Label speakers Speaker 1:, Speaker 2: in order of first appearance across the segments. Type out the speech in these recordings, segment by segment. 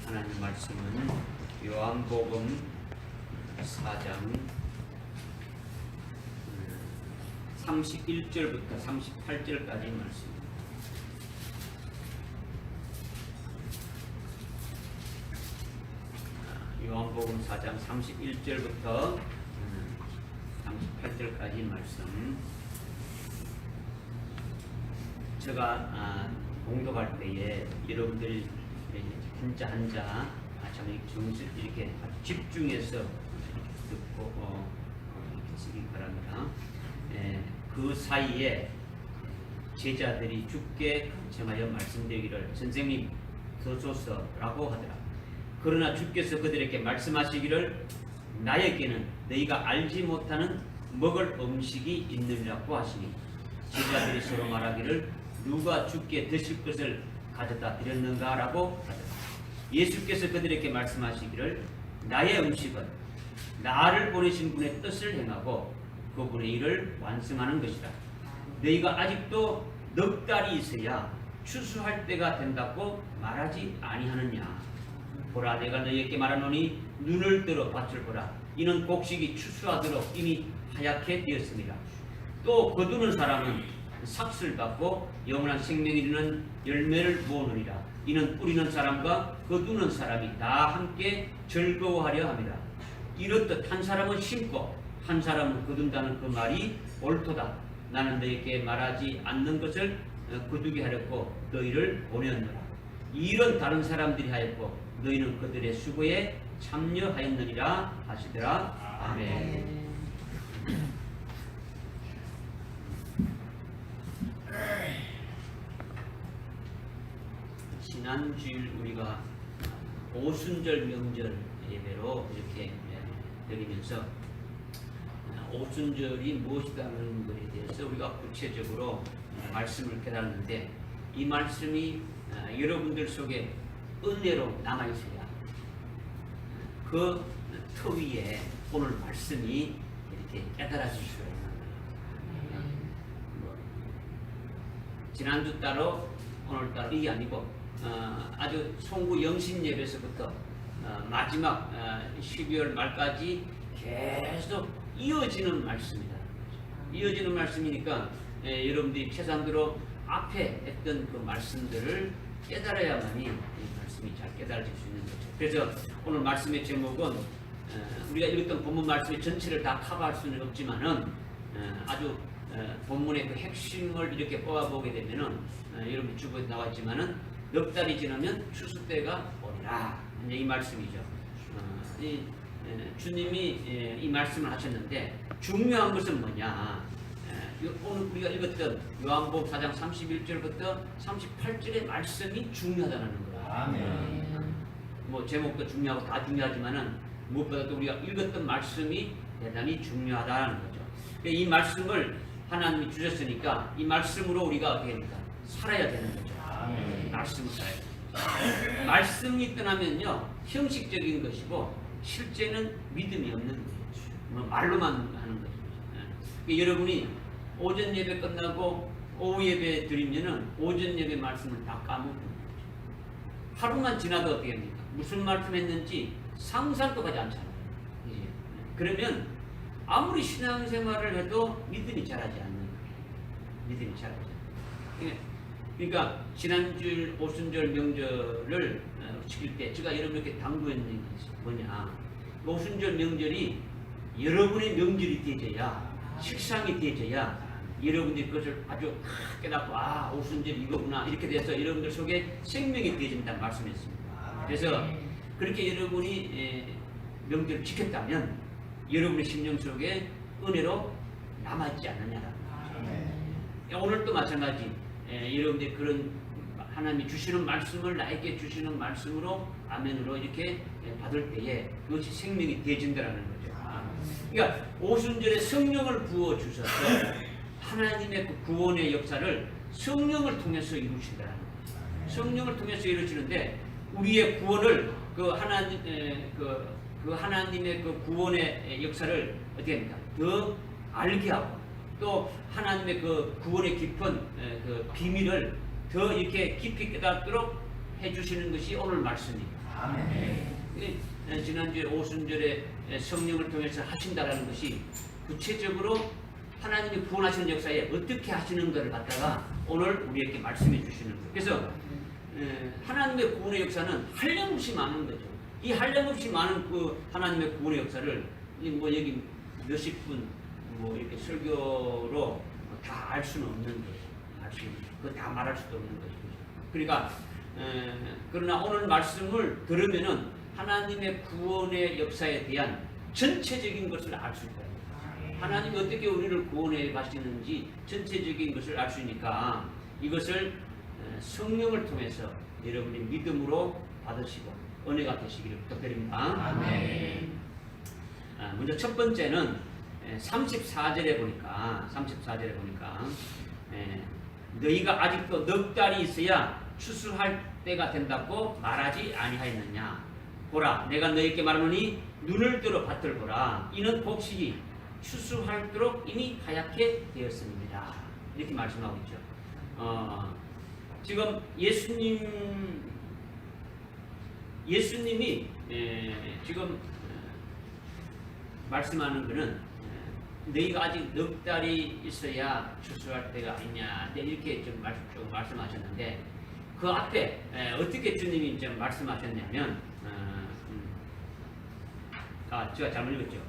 Speaker 1: 하나님 말씀은 요한복음 4장 31절부터 38절까지 말씀입니다. 요한복음 4장 31절부터 38절까지 말씀. 제가 공독할 때에 여러분들이 한자 한자 참 이렇게 집중해서 듣고 이렇게 쓰기 바랍니다. 그 사이에 제자들이 주께 정하여 말씀드리기를 선생님 서소서라고 하더라. 그러나 주께서 그들에게 말씀하시기를 나에게는 너희가 알지 못하는 먹을 음식이 있느니라고 하시니 제자들이 서로 말하기를 누가 주께 드실 것을 가져다 드렸는가 라고 하더라. 예수께서 그들에게 말씀하시기를 나의 음식은 나를 보내신 분의 뜻을 행하고 그분의 일을 완성하는 것이다. 너희가 아직도 넉 달이 있어야 추수할 때가 된다고 말하지 아니하느냐. 보라, 내가 너희에게 말하노니 눈을 들어 밭을 보라. 이는 곡식이 추수하도록 이미 하얗게 되었습니다. 또 거두는 사람은 삭슬 받고 영원한 생명이 이르는 열매를 모으느니라. 이는 뿌리는 사람과 거두는 사람이 다 함께 즐거워하려 합니다. 이렇듯 한 사람은 심고 한 사람은 거둔다는 그 말이 옳도다. 나는 너희에게 말하지 않는 것을 거두게 하려고 너희를 보내었노라. 이 일은 다른 사람들이 하였고 너희는 그들의 수고에 참여하였느니라 하시더라. 아멘. 지난 주일 우리가 오순절 명절 예배로 이렇게 드리면서 오순절이 무엇이라는 것에 대해서 우리가 구체적으로 말씀을 깨달았는데 이 말씀이 여러분들 속에 은혜로 남아있어야 그 터 위에 오늘 말씀이 이렇게 깨달아질 수가 있는 거예요. 지난주 따로 오늘 따로 이게 아니고 아주 송구 영신 예배에서부터 마지막 12월 말까지 계속 이어지는 말씀이다. 이어지는 말씀이니까 여러분들이 최소한도로 앞에 했던 그 말씀들을 깨달아야만이 이 말씀이 잘 깨달아질 수 있는 거죠. 그래서 오늘 말씀의 제목은 우리가 읽었던 본문 말씀의 전체를 다 커버할 수는 없지만은 아주 본문의 그 핵심을 이렇게 뽑아보게 되면은 여러분 주부에 나와 있지만은 넉 달이 지나면 추수 때가 오리라. 이제 이 말씀이죠. 주님이 이 말씀을 하셨는데 중요한 것은 뭐냐? 오늘 우리가 읽었던 요한복음 4장 31절부터 38절의 말씀이 중요하다는 거야.
Speaker 2: 아멘.
Speaker 1: 뭐 제목도 중요하고 다 중요하지만은 무엇보다도 우리가 읽었던 말씀이 대단히 중요하다는 거죠. 이 말씀을 하나님이 주셨으니까 이 말씀으로 우리가 어떻게 합니까? 살아야 되는 거죠.
Speaker 2: 아멘.
Speaker 1: 말씀을 살아야 돼요. 말씀이 떠나면요 형식적인 것이고 실제는 믿음이 없는 거예요. 뭐 말로만 하는 거죠. 여러분이 오전 예배 끝나고 오후 예배 드리면은 오전 예배 말씀을 다 까먹는 거죠. 하루만 지나도 어떻게 합니까? 무슨 말씀 했는지 상상도 가지 않잖아요. 그러면 아무리 신앙생활을 해도 믿음이 자라지 않는 거예요. 믿음이 자라지 않는 거예요. 그러니까 지난주 오순절 명절을 지킬 때 제가 여러분에게 당부했는 것이 뭐냐? 오순절 명절이 여러분의 명절이 되어져야 식상이 되어져야 여러분들이 그것을 아주 깨닫고 오순절 이거구나 이렇게 돼서 여러분들 속에 생명이 되어진다는 말씀이었습니다. 그래서 그렇게 여러분이 명절을 지켰다면 여러분의 심령 속에 은혜로 남아있지 않느냐라는 거죠. 오늘도 마찬가지 여러분들이 그런 하나님이 주시는 말씀을 나에게 주시는 말씀으로 아멘으로 이렇게 받을 때에 그것이 생명이 되어진다는 거죠. 그러니까 오순절에 성령을 부어 주셔서 하나님의 그 구원의 역사를 성령을 통해서 이루신다는 거죠. 성령을 통해서 이루시는데 우리의 구원을 그 하나님의 그 구원의 역사를 어떻게 합니까? 더 알게 하고 또 하나님의 그 구원의 깊은 그 비밀을 더 이렇게 깊이 깨닫도록 해주시는 것이 오늘 말씀입니다.
Speaker 2: 아멘.
Speaker 1: 지난주에 오순절에 성령을 통해서 하신다라는 것이 구체적으로 하나님이 구원하시는 역사에 어떻게 하시는가를 갖다가 오늘 우리에게 말씀해 주시는 거예요. 그래서 하나님의 구원의 역사는 한량없이 많은 거죠. 이 한량없이 많은 그 하나님의 구원의 역사를 뭐 여기 몇십 분 뭐 이렇게 설교로 다 알 수는 없는 거죠. 그거 다 말할 수도 없는 거죠. 그러니까 그러나 오늘 말씀을 들으면은 하나님의 구원의 역사에 대한 전체적인 것을 알 수 있다. 하나님이 어떻게 우리를 구원해 가시는지 전체적인 것을 알 수 있으니까 이것을 성령을 통해서 여러분이 믿음으로 받으시고 은혜가 되시기를 부탁드립니다.
Speaker 2: 아멘.
Speaker 1: 먼저 첫 번째는 34절에 보니까 너희가 아직도 넉 달이 있어야 추수할 때가 된다고 말하지 아니하였느냐. 보라, 내가 너희에게 말하노니 눈을 들어 밭을 보라. 이는 곡식이 추수할도록 이미 하얗게 되었습니다. 이렇게 말씀하고 있죠. 지금 예수님이 지금 말씀하는 것은 너희가 아직 넉 달이 있어야 추수할 때가 아니냐 이렇게 좀 말씀하셨는데 그 앞에 어떻게 주님이 좀 말씀하셨냐면 제가 잘못 읽었죠.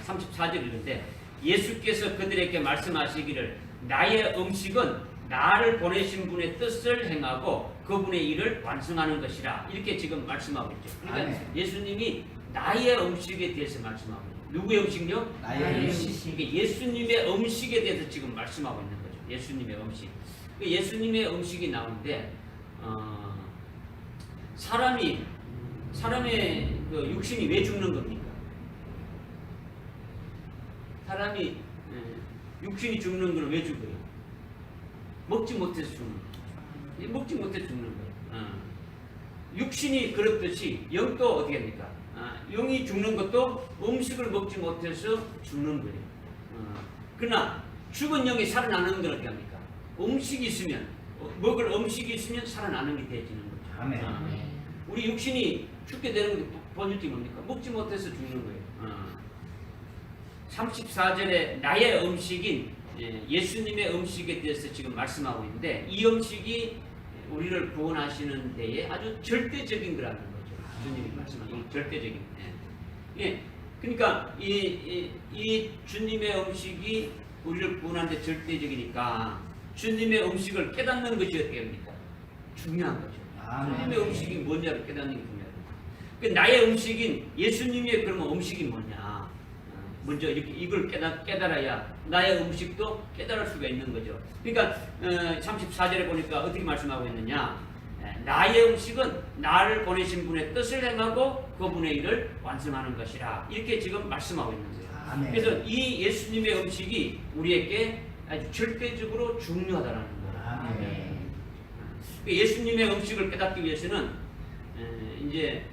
Speaker 1: 34절인데 예수께서 그들에게 말씀하시기를 나의 음식은 나를 보내신 분의 뜻을 행하고 그분의 일을 완성하는 것이라 이렇게 지금 말씀하고 있죠. 그러니까
Speaker 2: 아멘.
Speaker 1: 예수님이 나의 음식에 대해서 말씀하고 있죠. 누구의 음식요?
Speaker 2: 나의 음식.
Speaker 1: 예수님의 음식에 대해서 지금 말씀하고 있는 거죠. 예수님의 음식. 예수님의 음식이 나오는데 사람의 그 육신이 왜 죽는 겁니까? 사람이 육신이 죽는 건 왜 죽어요? 먹지 못해서 죽는 거예요. 먹지 못해서 죽는 거예요. 육신이 그렇듯이 영도 어떻게 합니까? 영이 죽는 것도 음식을 먹지 못해서 죽는 거예요. 그러나 죽은 영이 살아나는 건 어떻게 합니까? 음식이 있으면 먹을 음식이 있으면 살아나는 게 되어지는 거죠.
Speaker 2: 아멘.
Speaker 1: 우리 육신이 죽게 되는 게 본질이 뭡니까? 먹지 못해서 죽는 거예요. 34절에 나의 음식인 예수님의 음식에 대해서 지금 말씀하고 있는데 이 음식이 우리를 구원하시는 데에 아주 절대적인 거라는 거죠. 주님이 말씀하신 절대적인. 예. 그러니까 이 주님의 음식이 우리를 구원하는 데 절대적이니까 주님의 음식을 깨닫는 것이 어떻게 합니까? 중요한 거죠. 주님의 음식이 뭔지를 깨닫는 게 중요해요. 그 나의 음식인 예수님의 그러면 음식이 뭐냐? 먼저 이렇게 이걸 깨달아야 나의 음식도 깨달을 수가 있는 거죠. 그러니까 34절에 보니까 어떻게 말씀하고 있느냐? 나의 음식은 나를 보내신 분의 뜻을 행하고 그분의 일을 완성하는 것이라 이렇게 지금 말씀하고 있는 거예요.
Speaker 2: 아멘.
Speaker 1: 그래서 이 예수님의 음식이 우리에게 아주 절대적으로 중요하다는 거예요.
Speaker 2: 아멘.
Speaker 1: 예수님의 음식을 깨닫기 위해서는 이제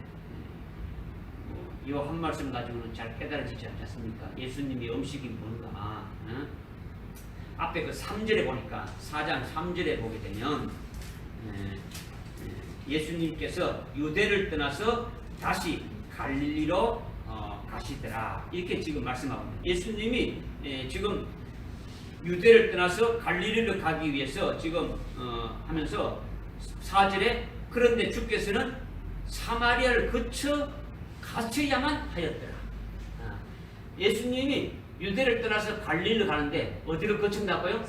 Speaker 1: 이 한 말씀 가지고는 잘 깨달아지지 않지 않습니까? 예수님의 음식이 뭔가 앞에 그 3절에 보니까 4장 3절에 보게 되면 예수님께서 유대를 떠나서 다시 갈릴리로 가시더라 이렇게 지금 말씀하고 있습니다. 예수님이 지금 유대를 떠나서 갈릴리로 가기 위해서 지금 하면서 4절에 그런데 주께서는 사마리아를 거쳐 가셔야만 하였더라. 예수님이 유대를 떠나서 갈릴리로 가는데 어디를 거친다고요?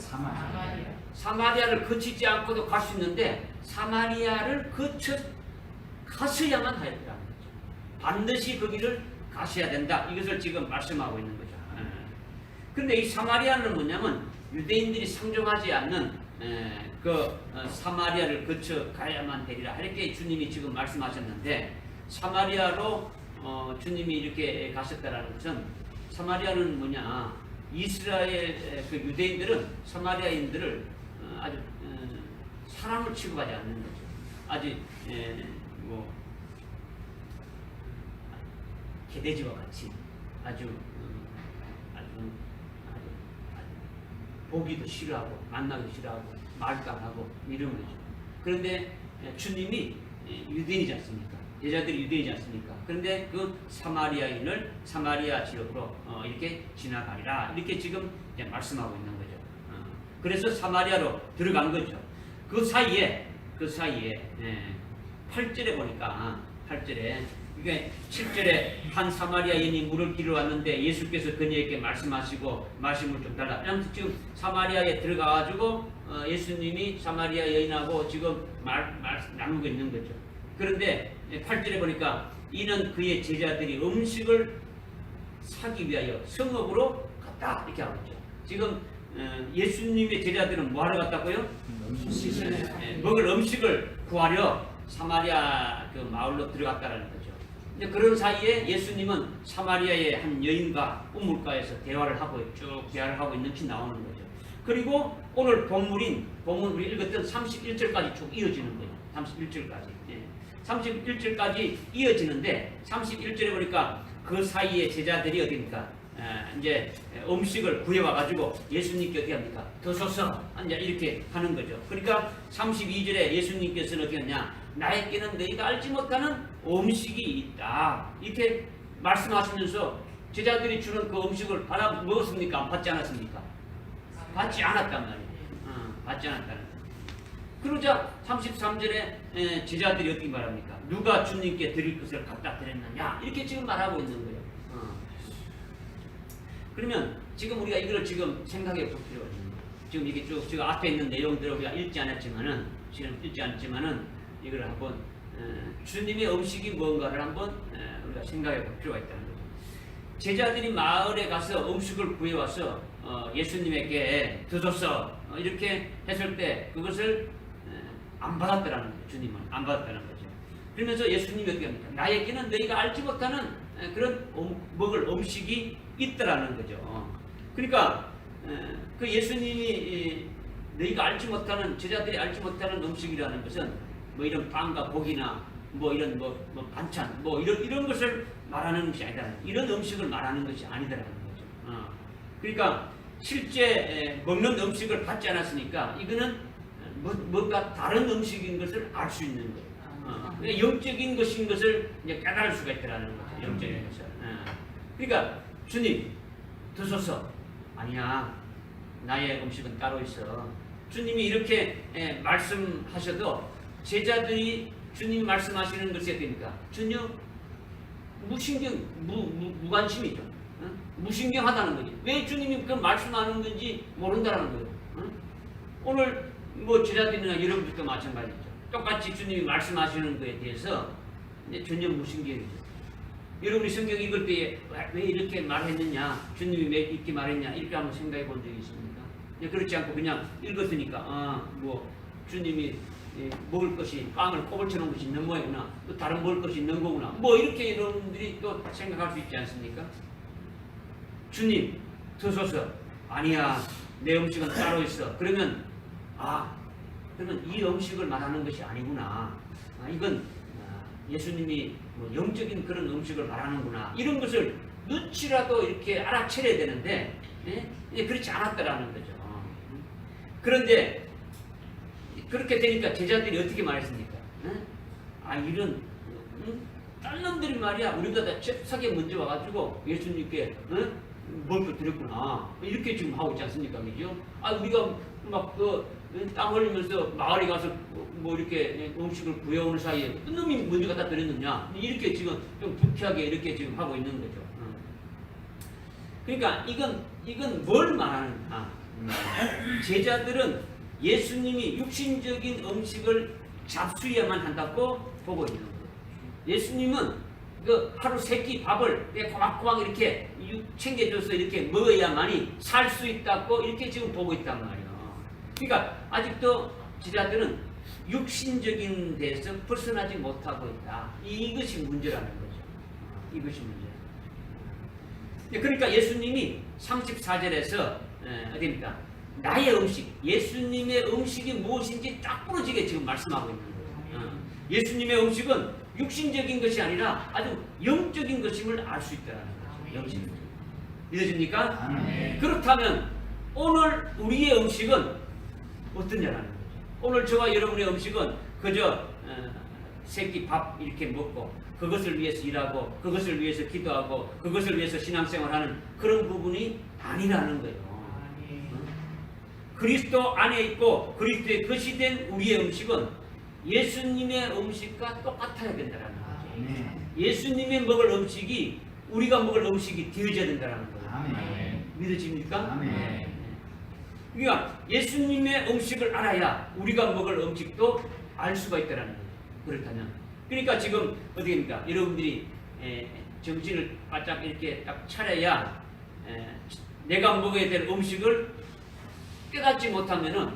Speaker 1: 사마리아를 거치지 않고도 갈 수 있는데 사마리아를 거쳐 가셔야만 하였더라. 반드시 거기를 가셔야 된다. 이것을 지금 말씀하고 있는 거죠. 그런데 이 사마리아는 뭐냐면 유대인들이 상종하지 않는 사마리아를 거쳐 가야만 되리라. 이렇게 주님이 지금 말씀하셨는데 사마리아로 주님이 이렇게 가셨다라는 것은 사마리아는 뭐냐? 이스라엘 그 유대인들은 사마리아인들을 아주 사람을 취급하지 않는 거죠. 아주 개돼지와 같이 아주 보기도 싫어하고 만나기 싫어하고 말도 안 하고 이런 거죠. 그런데 주님이 유대인이지 않습니까? 제자들이 유대인이지 않습니까? 그런데 그 사마리아인을 사마리아 지역으로 이렇게 지나가리라 이렇게 지금 이제 말씀하고 있는 거죠. 그래서 사마리아로 들어간 거죠. 그 사이에 8절에 보니까 8절에 이게 7절에 한 사마리아 여인이 물을 길러 왔는데 예수께서 그녀에게 말씀하시고 마심을 좀 달라. 아무튼 지금 사마리아에 들어가가지고 예수님이 사마리아 여인하고 지금 나누고 있는 거죠. 그런데 8절에 보니까 이는 그의 제자들이 음식을 사기 위하여 성읍으로 갔다 이렇게 하고 있죠. 지금 예수님의 제자들은 뭐 하러 갔다고요? 먹을 음식을 구하려 사마리아 그 마을로 들어갔다라는 거죠. 근데 그런 사이에 예수님은 사마리아의 한 여인과 우물가에서 대화를 하고 있는 게 나오는 거죠. 그리고 오늘 본문 우리 읽었던 31절까지 쭉 이어지는 거예요. 31절까지. 31절까지 이어지는데 31절에 보니까 그 사이에 제자들이 어디입니까? 이제 음식을 구해와 가지고 예수님께 어떻게 합니까? 드소서 이제 이렇게 하는 거죠. 그러니까 32절에 예수님께서는 어떻게 하냐? 나에게는 너희가 알지 못하는 음식이 있다. 이렇게 말씀하시면서 제자들이 주는 그 음식을 받아 먹었습니까? 안 받지 않았습니까? 받지 않았단 말이에요. 받지 않았다는 거예요. 그러자 33절에 제자들이 어떻게 말합니까? 누가 주님께 드릴 것을 갖다 드렸느냐? 이렇게 지금 말하고 있는 거예요. 그러면 지금 우리가 이걸 지금 생각해 볼 필요가 있는 거예요. 지금 이게 쭉 지금 앞에 있는 내용들을 우리가 읽지 않았지만은 이걸 한번 주님의 음식이 뭔가를 한번 우리가 생각해 볼 필요가 있다는 거죠. 제자들이 마을에 가서 음식을 구해와서 예수님에게 드소서 이렇게 했을 때 그것을 안 받았다라는 거죠. 주님은 안 받았다는 거죠. 그러면서 예수님이 어떻게 합니까? 나에게는 너희가 알지 못하는 그런 먹을 음식이 있더라는 거죠. 그러니까 그 예수님이 너희가 알지 못하는 제자들이 알지 못하는 음식이라는 것은 뭐 이런 빵과 고기나 뭐 이런 뭐 반찬 뭐 이런 것을 말하는 것이 아니다. 이런 음식을 말하는 것이 아니더라는 거죠. 그러니까 실제 먹는 음식을 받지 않았으니까 이거는 뭔가 다른 음식인 것을 알 수 있는 거예요. 그러니까 영적인 것인 것을 이제 깨달을 수가 있더라는 거죠. 영적인 것을. 그러니까 주님 드소서. 아니야, 나의 음식은 따로 있어. 주님이 이렇게 말씀하셔도 제자들이 주님이 말씀하시는 것이 됩니까? 전혀 무신경, 무관심이죠. 무신경하다는 거지. 왜 주님이 그 말씀하는 건지 모른다는 거예요. 오늘 뭐 제자들이나 여러분들도 마찬가지죠. 똑같이 주님이 말씀하시는 것에 대해서 전혀 무신경이죠. 여러분이 성경 읽을 때에 왜 이렇게 말했느냐, 주님이 왜 이렇게 말했냐, 이렇게 한번 생각해 본 적이 있습니까? 그렇지 않고 그냥 읽었으니까 뭐 주님이 먹을 것이 빵을 꼬불쳐놓은 것이 있는 모양이구나, 또 다른 먹을 것이 있는 거구나, 뭐 이렇게 여러분들이 또 생각할 수 있지 않습니까? 주님 드소서. 아니야, 내 음식은 따로 있어. 그러면 그러면 이 음식을 말하는 것이 아니구나. 이건 예수님이 뭐 영적인 그런 음식을 말하는구나. 이런 것을 눈치라도 이렇게 알아채려야 되는데 그렇지 않았다라는 거죠. 그런데 그렇게 되니까 제자들이 어떻게 말했습니까? 이런 딸놈들이 말이야, 우리보다 잽싸게 먼저 와가지고 예수님께 먹을 거 드렸구나. 이렇게 지금 하고 있지 않습니까? 그죠? 우리가 막 땀 흘리면서 마을에 가서 뭐 이렇게 음식을 구해오는 사이에 놈이 먼저 갖다 드렸느냐, 이렇게 지금 좀 불쾌하게 이렇게 지금 하고 있는 거죠. 그러니까 이건 뭘 말하는가? 제자들은 예수님이 육신적인 음식을 잡수야만 한다고 보고 있는 거예요. 예수님은 그 하루 세 끼 밥을 꼬박꼬박 이렇게 챙겨줘서 이렇게 먹어야만이 살 수 있다고 이렇게 지금 보고 있단 말이에요. 그러니까 아직도 제자들은 육신적인 데서 벗어나지 못하고 있다. 이것이 문제라는 거죠. 이것이 문제. 그러니까 예수님이 34절에서 어디입니까? 나의 음식, 예수님의 음식이 무엇인지 딱 부러지게 지금 말씀하고 있는 거예요. 예수님의 음식은 육신적인 것이 아니라 아주 영적인 것임을 알 수 있다는 거죠. 영적인. 믿어집니까? 그렇다면 오늘 우리의 음식은 어떠냐라는 거죠. 오늘 저와 여러분의 음식은 그저 새끼 밥 이렇게 먹고 그것을 위해서 일하고 그것을 위해서 기도하고 그것을 위해서 신앙생활하는 그런 부분이 아니라는 거예요. 그리스도 안에 있고 그리스도의 것이 된 우리의 음식은 예수님의 음식과 똑같아야 된다는 거죠. 예수님이 먹을 음식이 우리가 먹을 음식이 되어져야 된다는 거예요. 믿어집니까? 그러니까 예수님의 음식을 알아야 우리가 먹을 음식도 알 수가 있다는 거예요. 그렇다면 그러니까 지금 어떻게입니까? 여러분들이 정신을 바짝 이렇게 딱 차려야 내가 먹어야 될 음식을 깨닫지 못하면은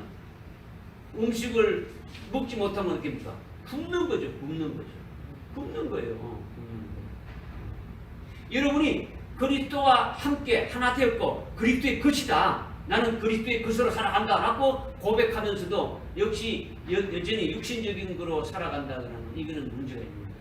Speaker 1: 음식을 먹지 못하면 어떻게입니까? 굶는 거죠. 굶는 거죠. 굶는 거예요. 굶는 거. 여러분이 그리스도와 함께 하나 되었고 그리스도의 것이다. 나는 그리스도의 것으로 살아간다 라고 고백하면서도 역시 여전히 육신적인 거로 살아간다 그러면 이거는 문제가 있는 거예요.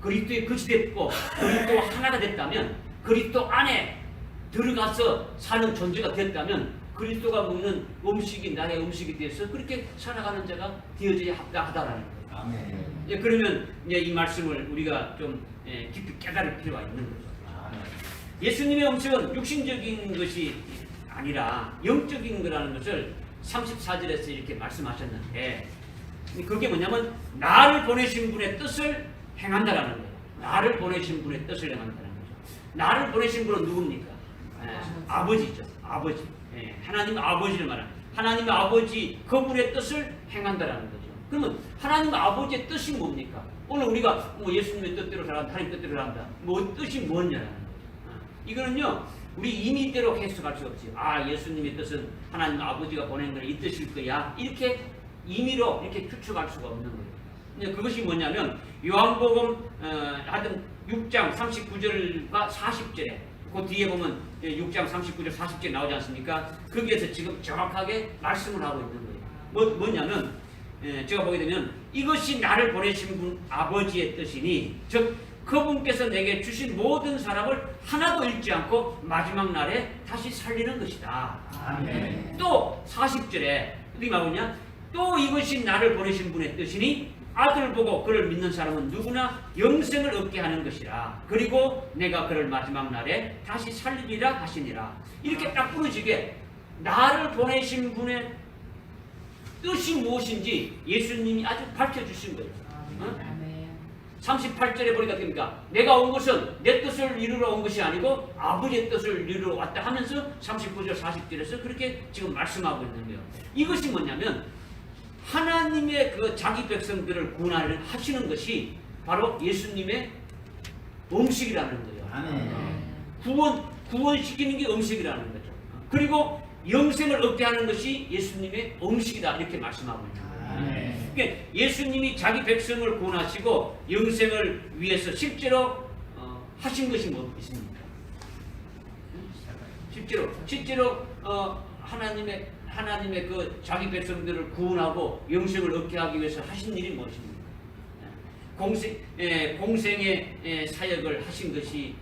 Speaker 1: 그리스도의 것이 됐고 그리스도와 하나가 됐다면 그리스도 안에 들어가서 사는 존재가 됐다면 그리스도가 먹는 음식이 나의 음식이 되어서 그렇게 살아가는 자가 되어져야 합당하다라는 거예요. 그러면 이제 이 말씀을 우리가 좀 깊이 깨달을 필요가 있는 거죠. 예수님의 음식은 육신적인 것이 아니라 영적인 거라는 것을 34절에서 이렇게 말씀하셨는데 그게 뭐냐면 나를 보내신 분의 뜻을 행한다라는 거예요. 나를 보내신 분의 뜻을 행한다는 거죠. 나를 보내신 분은 누굽니까? 아버지죠. 아버지. 하나님 아버지를 말하는 하나님의 아버지 그분의 뜻을 행한다라는 거죠. 그러면 하나님 아버지의 뜻이 뭡니까? 오늘 우리가 뭐 예수님의 뜻대로 살아간다, 하나님 뜻대로 살아간다. 뭐 뜻이 뭐냐라는 거죠. 이거는요 우리 임의대로 해석할 수 없지. 아 예수님의 뜻은 하나님 아버지가 보낸 거는 이 뜻일 거야. 이렇게 임의로 이렇게 추측할 수가 없는 거예요. 그것이 뭐냐면 요한복음 하여튼 6장 39절과 40절에 그 뒤에 보면 6장 39절 40절 나오지 않습니까? 거기에서 지금 정확하게 말씀을 하고 있는 거예요. 뭐냐면 제가 보게 되면 이것이 나를 보내신 분 아버지의 뜻이니 즉 그분께서 내게 주신 모든 사람을 하나도 잃지 않고 마지막 날에 다시 살리는 것이다.
Speaker 2: 아멘.
Speaker 1: 또 40절에 어떻게 나오냐? 또 이것이 나를 보내신 분의 뜻이니 아들 보고 그를 믿는 사람은 누구나 영생을 얻게 하는 것이라. 그리고 내가 그를 마지막 날에 다시 살리리라 하시니라. 이렇게 딱 부러지게 나를 보내신 분의 뜻이 무엇인지 예수님이 아주 밝혀주신 거예요. 38절에 보니까 어떻습니까? 내가 온 것은 내 뜻을 이루러 온 것이 아니고 아버지의 뜻을 이루러 왔다 하면서 39절 40절에서 그렇게 지금 말씀하고 있는 거예요. 이것이 뭐냐면 하나님의 그 자기 백성들을 구원하시는 것이 바로 예수님의 음식이라는 거예요. 구원시키는 게 음식이라는 거죠. 그리고 영생을 얻게 하는 것이 예수님의 음식이다 이렇게 말씀하고 있는 거예요. 그러니까 예수님이 자기 백성을 구원하시고 영생을 위해서 실제로 하신 것이 뭐 있습니까? 실제로 하나님의 그 자기 백성들을 구원하고 영생을 얻게 하기 위해서 하신 일이 무엇입니까? 공생의 사역을 하신 것이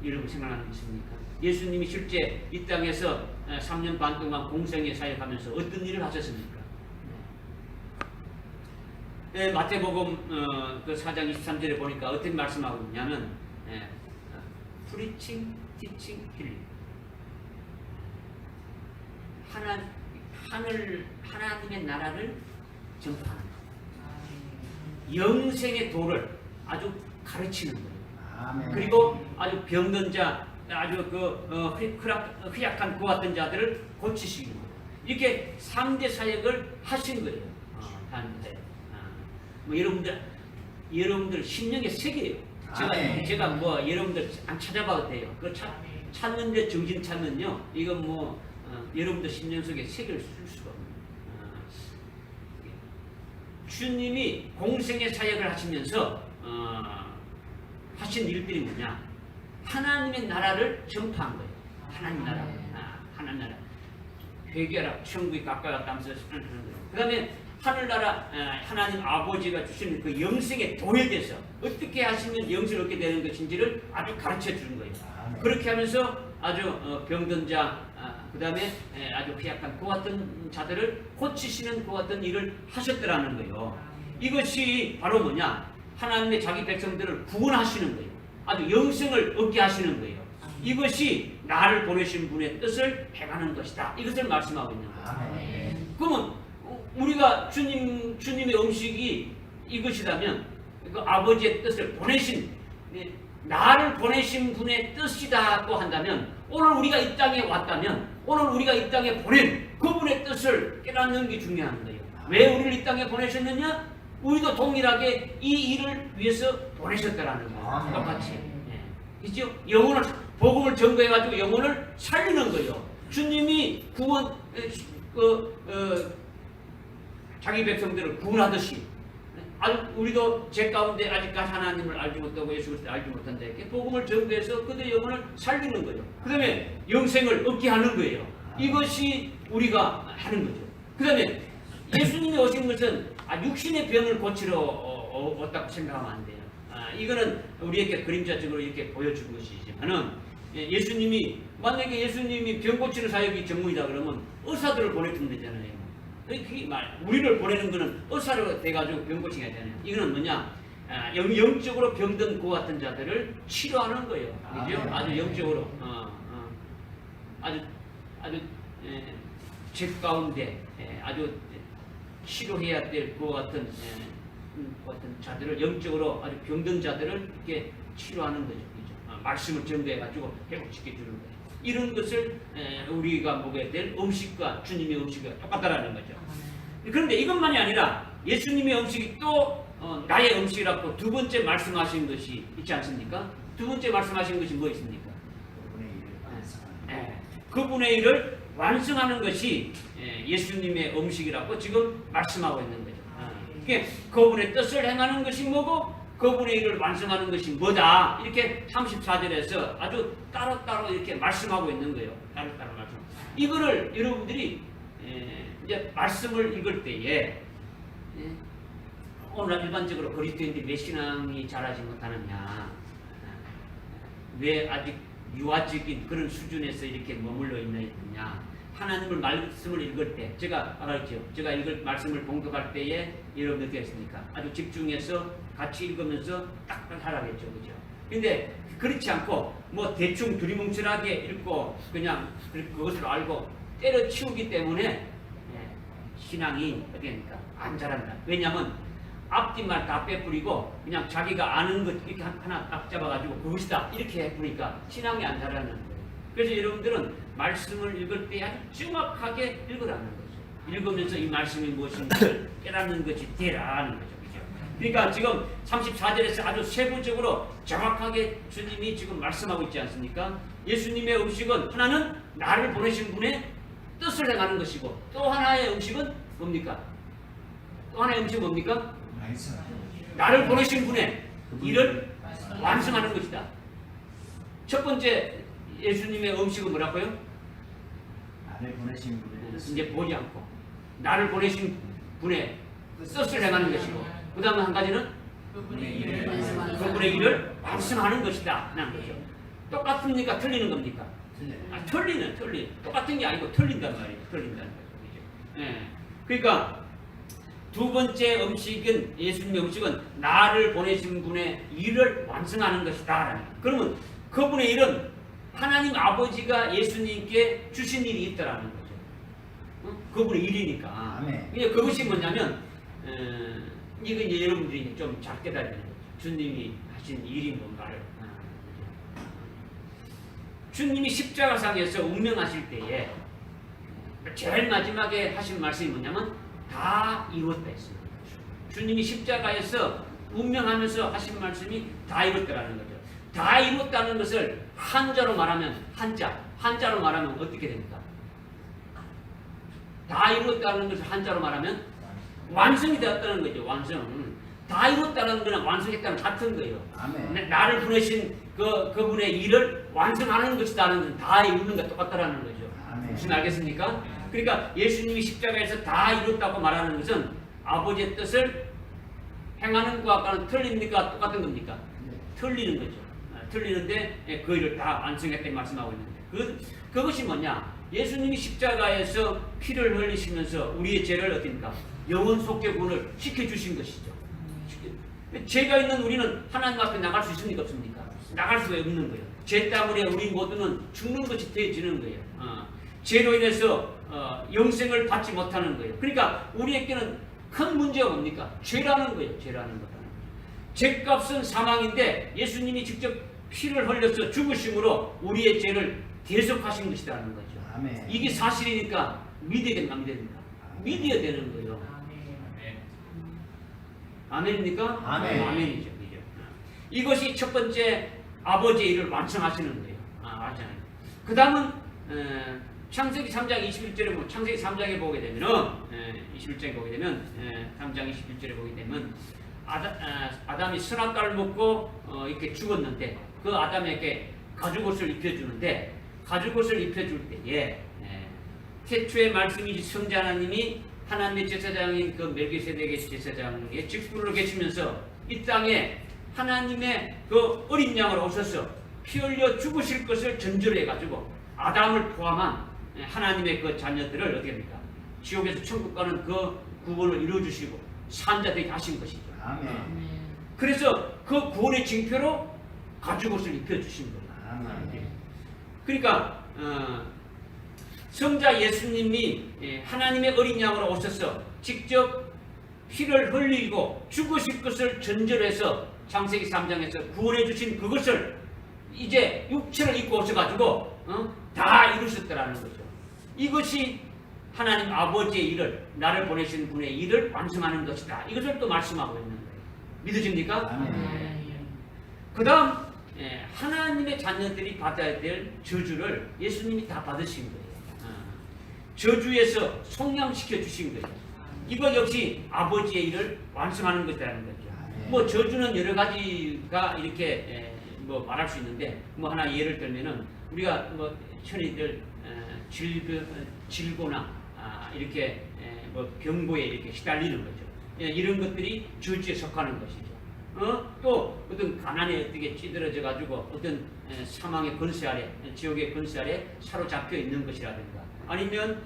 Speaker 1: 여러분 생각나는 게 있습니까? 예수님이 실제 이 땅에서 3년 반 동안 공생의 사역하면서 어떤 일을 하셨습니까? 마태복음 그 4장 23절에 보니까 어떤 말씀하고 있냐면 preaching, teaching, healing. 하나님의 나라를 전파하는 영생의 도를 아주 가르치는 거예요. 그리고 아주 병든 자, 아주 허약한 고았던 자들을 고치시는 거예요. 이렇게 3대 사역을 하신 거예요. 뭐 여러분들 심령의 세계예요. 제가 뭐 여러분들 안 찾아봐도 돼요. 그 찾는데 정신 찾는요. 이건 뭐 여러분들 심령 속에 세계를 쓸 수가 없는 주님이 공생의 사역을 하시면서 하신 일들이 뭐냐? 하나님의 나라를 전파한 거예요. 하나님 나라, 하나님 나라. 회개하라, 천국이 가까이 왔다 하면서 하는 거예요. 그 다음에 하늘나라 하나님 아버지가 주시는 그 영생의 도에 대해서 어떻게 하시면 영생을 얻게 되는 것인지를 아주 가르쳐 주는 거예요. 그렇게 하면서 아주 병든 자, 그 다음에 아주 허약한 그 같은 자들을 고치시는 그 같은 일을 하셨더라는 거예요. 이것이 바로 뭐냐? 하나님의 자기 백성들을 구원하시는 거예요. 아주 영생을 얻게 하시는 거예요. 이것이 나를 보내신 분의 뜻을 행하는 것이다. 이것을 말씀하고 있는 거예요.
Speaker 2: 아멘.
Speaker 1: 그러면 우리가 주님의 음식이 이것이라면 그 아버지의 뜻을 보내신 나를 보내신 분의 뜻이다고 한다면 오늘 우리가 이 땅에 왔다면 오늘 우리가 이 땅에 보낸 그분의 뜻을 깨닫는 게 중요한 거예요. 왜 우리를 이 땅에 보내셨느냐? 우리도 동일하게 이 일을 위해서 보내셨다라는 거예요. 똑같이. 그죠? 영혼을 복음을 전거해가지고 영혼을 살리는 거예요. 주님이 구원 자기 백성들을 구원하듯이 우리도 제 가운데 아직까지 하나님을 알지 못하고 예수 그리스도를 알지 못한 자에게 복음을 전거해서 그들의 영혼을 살리는 거예요. 그 다음에 영생을 얻게 하는 거예요. 이것이 우리가 하는 거죠. 그 다음에 예수님이 오신 것은 육신의 병을 고치러 왔다고 생각하면 안 돼요. 이거는 우리에게 그림자적으로 이렇게 보여준 것이지만은 예수님이 만약에 예수님이 병 고치는 사역이 전문이다 그러면 의사들을 보내주면 되잖아요. 우리를 보내는 거는 의사로 돼가지고 병 고치게 하잖아요. 이거는 뭐냐? 영적으로 병든 그 같은 자들을 치료하는 거예요. 그죠? 아주 영적으로 아주 집 가운데 아주 치료해야 될 그 같은 자들을 영적으로 아주 병든 자들을 이렇게 치료하는 거죠. 그죠? 말씀을 전도해가지고 회복시켜 주는 거죠. 이런 것을 우리가 먹어야 될 음식과 주님의 음식과 똑같다라는 거죠. 그런데 이것만이 아니라 예수님의 음식이 또 나의 음식이라고 두 번째 말씀하신 것이 있지 않습니까? 두 번째 말씀하신 것이 뭐 있습니까? 그분의 일을 완성하는 것이 예수님의 음식이라고 지금 말씀하고 있는 거죠. 그러니까 그분의 뜻을 행하는 것이 뭐고 그분의 일을 완성하는 것이 뭐다. 이렇게 34절에서 아주 따로따로 이렇게 말씀하고 있는 거예요. 따로따로 말씀. 이거를 여러분들이 이제 말씀을 읽을 때에 오늘 일반적으로 그리스도인들이 왜 신앙이 자라지 못하느냐, 왜 아직 유아적인 그런 수준에서 이렇게 머물러 있느냐. 하나님을 말씀을 읽을 때 제가 알았죠. 제가 읽을 말씀을 봉독할 때에 여러분 어떻게 했습니까? 아주 집중해서 같이 읽으면서 딱딱 하라겠죠, 그죠? 근데 그렇지 않고 뭐 대충 두리뭉실하게 읽고 그냥 그것을 알고 때려치우기 때문에 신앙이 어떻게 됩니까? 안 자란다. 왜냐하면 앞뒤말 다 빼뿌리고 그냥 자기가 아는 것 이렇게 하나 딱 잡아가지고 그것이다 이렇게 해보니까 신앙이 안 자라는 거예요. 그래서 여러분들은 말씀을 읽을 때 아주 정확하게 읽으라는 거죠. 읽으면서 이 말씀이 무엇인지를 깨닫는 것이 되라는 거죠. 그죠? 그러니까 지금 34절에서 아주 세부적으로 정확하게 주님이 지금 말씀하고 있지 않습니까? 예수님의 음식은 하나는 나를 보내신 분의 뜻을 행하는 것이고 또 하나의 음식은 뭡니까? 또 하나의 음식은 뭡니까? 나를 보내신 분의 일을 완성하는 것이다. 첫 번째 예수님의 음식은 뭐라고요?
Speaker 2: 나를 보내신 분의
Speaker 1: 이제 보지 않고 나를 보내신 분의 뜻을 행하는 것이고 그 다음 한 가지는 그분의 일을 완성하는 것이다 하는 거죠. 똑같습니까? 틀리는 겁니까? 틀리는 똑같은 게 아니고 틀린단 말이에요. 틀린다는 거죠. 예. 그러니까 두 번째 음식은 예수님의 음식은 나를 보내신 분의 일을 완성하는 것이다. 그러면 그분의 일은 하나님 아버지가 예수님께 주신 일이 있다라는 거죠. 그분의 일이니까. 근데 그것이 뭐냐면 이거 이제 여러분들이 좀 잘 깨달아야 되는 거죠. 주님이 하신 일이 뭔가를. 주님이 십자가상에서 운명하실 때에 제일 마지막에 하신 말씀이 뭐냐면 다 이루었다 했습니다. 주님이 십자가에서 운명하면서 하신 말씀이 다 이뤘다라는 거죠. 다 이뤘다는 것을 한자로 말하면 한자로 말하면 어떻게 됩니까? 다 이뤘다는 것을 한자로 말하면 완성이 되었다는 거죠. 완성. 다 이뤘다는 거는 완성했다는 같은 거예요.
Speaker 2: 아멘.
Speaker 1: 나를 보내신 그분의 일을 완성하는 것이다는 건 다 이루는 것 똑같다라는 거죠.
Speaker 2: 아멘.
Speaker 1: 무슨 알겠습니까? 그러니까 예수님이 십자가에서 다 이뤘다고 말하는 것은 아버지의 뜻을 행하는 것과는 틀립니까? 똑같은 겁니까? 틀리는 거죠. 틀리는데 그 일을 다 완성했다고 말씀하고 있는데 그것이 뭐냐? 예수님이 십자가에서 피를 흘리시면서 우리의 죄를 어떻습니까? 영원 속죄군을 시켜주신 것이죠. 죄가 있는 우리는 하나님 앞에 나갈 수 있습니까? 없습니까? 나갈 수가 없는 거예요. 죄 때문에 우리 모두는 죽는 것이 되어지는 거예요. 죄로 인해서 영생을 받지 못하는 거예요. 그러니까 우리에게는 큰 문제가 뭡니까? 죄라는 거예요. 죄라는 것. 죄값은 사망인데 예수님이 직접 피를 흘려서 죽으심으로 우리의 죄를 대속하신 것이라는 거죠.
Speaker 2: 아멘.
Speaker 1: 이게 사실이니까 믿어야 됩니까? 안 믿어야 됩니까? 믿어야 되는 거예요. 아멘입니까?
Speaker 2: 아멘.
Speaker 1: 아멘이죠. 그죠? 이것이 첫 번째 아버지의 일을 완성하시는 거예요. 맞잖아요. 그 다음은 창세기 3장 21절에 보면, 창세기 3장에 보게 되면은 21장에 보게 되면 3장 21절에 보게 되면 아담이 선악과를 먹고 이렇게 죽었는데 그 아담에게 가죽옷을 입혀주는데 가죽옷을 입혀줄 때에 태초의 말씀이 성자 하나님이 하나님의 제사장인 그 멜기세덱의 제사장의 직분으로 계시면서 이 땅에 하나님의 그 어린 양으로 오셔서 피 흘려 죽으실 것을 전제로 해가지고 아담을 포함한 하나님의 그 자녀들을 어떻게 합니까? 지옥에서 천국 가는 그 구원을 이루어주시고 산자되게 하신 것이죠.
Speaker 2: 아멘.
Speaker 1: 그래서 그 구원의 징표로 가죽옷을 입혀주신 거예요.
Speaker 2: 아멘.
Speaker 1: 그러니까 성자 예수님이 하나님의 어린 양으로 오셔서 직접 피를 흘리고 죽으실 것을 전제로 해서 창세기 3장에서 구원해 주신 그것을 이제 육체를 입고 오셔가지고 다 이루셨더라는 거죠. 이것이 하나님 아버지의 일을, 나를 보내신 분의 일을 완성하는 것이다. 이것을 또 말씀하고 있는 거예요. 믿어집니까?
Speaker 2: 아멘.
Speaker 1: 그 다음 하나님의 자녀들이 받아야 될 저주를 예수님이 다 받으신 거예요. 저주에서 속량시켜 주신 거예요. 이거 역시 아버지의 일을 완성하는 것이라는 거죠. 뭐 저주는 여러 가지가 이렇게 뭐 말할 수 있는데 뭐 하나 예를 들면은 우리가 뭐 천이들 질고나 이렇게 뭐 병고에 이렇게 시달리는 거죠. 이런 것들이 저주에 속하는 것이죠. 또 어떤 가난에 어떻게 찌들어져 가지고 어떤 사망의 권세 아래, 지옥의 권세 아래 사로잡혀 있는 것이라든가, 아니면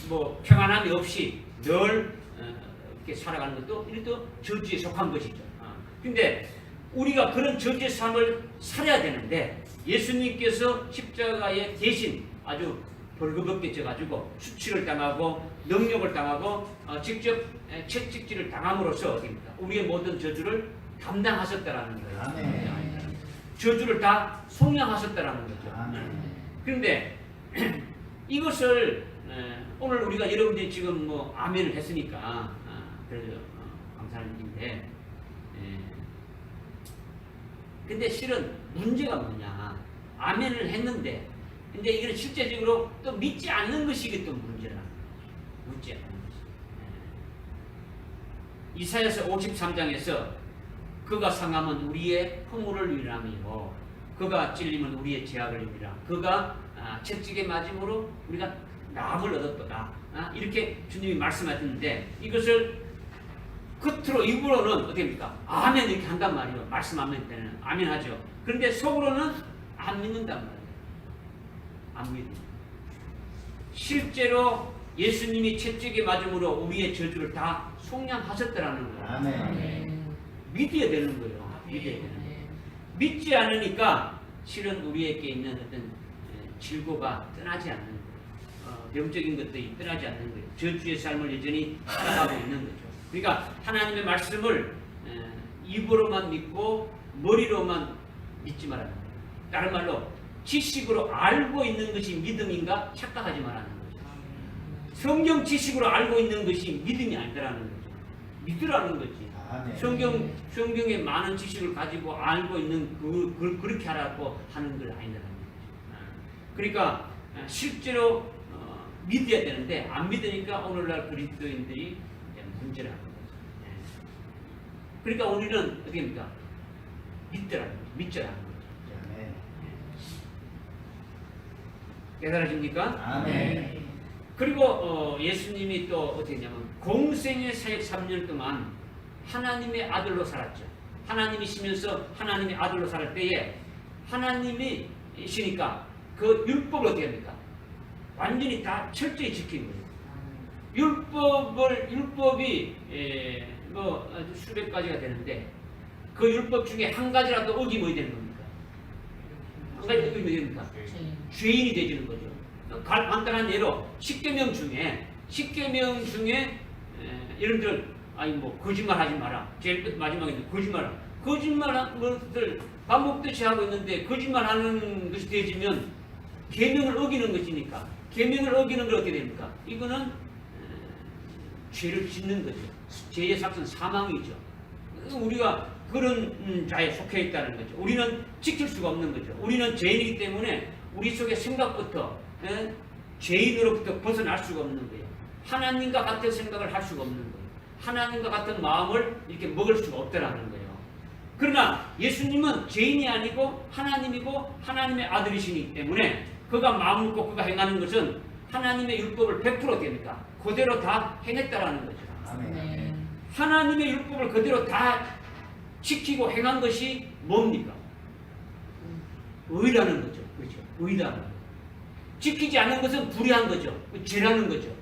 Speaker 1: 뭐 평안함이 없이 늘 이렇게 살아가는 것도 이것도 저주에 속한 것이죠. 근데 우리가 그런 저주의 삶을 살아야 되는데 예수님께서 십자가에 대신 아주 벌거벗게 져가지고 수치를 당하고 능력을 당하고 직접 채찍질을 당함으로써 어디입니까? 우리의 모든 저주를 담당하셨다라는 거예요.
Speaker 2: 아멘.
Speaker 1: 저주를 다 속량하셨다라는 거죠.
Speaker 2: 아멘.
Speaker 1: 그런데 이것을 오늘 우리가 여러분들이 지금 뭐 아멘을 했으니까 그래서 감사하는 일인데, 근데 실은 문제가 뭐냐? 아멘을 했는데 근데 이건 실제적으로 또 믿지 않는 것이 이게 또 문제라는 거죠. 믿지 않는 것이. 이사야서 53장에서 그가 상함은 우리의 허물을 위함이고 그가 찔림은 우리의 죄악을 위함이라. 그가 채찍에 맞음으로 우리가 나음을 얻었도다. 이렇게 주님이 말씀하셨는데 이것을 겉으로 입으로는 어떻게입니까? 아멘 이렇게 한단 말이에요. 말씀하면 때는 아멘 하죠. 그런데 속으로는 안 믿는단 말이에요. 안 믿어요. 실제로 예수님이 채찍에 맞음으로 우리의 저주를 다 속량하셨다라는 거예요.
Speaker 2: 아멘.
Speaker 1: 믿어야 되는 거예요. 믿어야 되는 거예요. 믿지 않으니까 실은 우리에게 있는 어떤 질고가 떠나지 않는 거예요. 병적인 것들이 떠나지 않는 거예요. 저주의 삶을 여전히 살아가고 있는 거죠. 그러니까 하나님의 말씀을 입으로만 믿고 머리로만 믿지 말라는 거예요. 다른 말로 지식으로 알고 있는 것이 믿음인가 착각하지 말라는 거죠. 성경 지식으로 알고 있는 것이 믿음이 아니라는 거죠. 믿으라는 거지. 성경에 많은 지식을 가지고 알고 있는 그걸 그렇게 하라고 하는 걸 아니라는 거죠. 그러니까 실제로 믿어야 되는데 안 믿으니까 오늘날 그리스도인들이 문제를 하는 거죠. 그러니까 우리는 어떻게 합니까? 믿더라는 거죠. 믿자라는 거죠. 깨달아집니까?
Speaker 2: 아멘.
Speaker 1: 그리고 예수님이 또 어떻게 했냐면 공생의 사역 3년 동안 하나님의 아들로 살았죠. 하나님이시면서 하나님의 아들로 살 때에 하나님이시니까 그 율법을 어떻게 합니까? 완전히 다 철저히 지킨 거예요. 율법이 뭐 아주 수백 가지가 되는데 그 율법 중에 한 가지라도 어기면 되는 겁니까? 한 가지 어기면 됩니까? 죄인이 되지는 거죠. 간단한 예로 10계명 중에 여러분들 아니 뭐 거짓말하지 마라. 제일 끝 마지막에 거짓말한 것들 반복듯이 하고 있는데 거짓말하는 것이 되어지면 계명을 어기는 것이니까 계명을 어기는 건 어떻게 됩니까? 이거는 죄를 짓는 거죠. 죄의 삭은 사망이죠. 우리가 그런 자에 속해 있다는 거죠. 우리는 지킬 수가 없는 거죠. 우리는 죄인이기 때문에 우리 속의 생각부터 죄인으로부터 벗어날 수가 없는 거예요. 하나님과 같은 생각을 할 수가 없는 거예요. 하나님과 같은 마음을 이렇게 먹을 수가 없다라는 거예요. 그러나 예수님은 죄인이 아니고 하나님이고 하나님의 아들이시기 때문에 그가 마음 먹고 그가 행하는 것은 하나님의 율법을 100% 됩니까? 그대로 다 행했다라는 거죠.
Speaker 2: 아멘.
Speaker 1: 하나님의 율법을 그대로 다 지키고 행한 것이 뭡니까? 의라는 거죠. 그렇죠? 의라는 거. 지키지 않는 것은 불의한 거죠. 죄라는 거죠.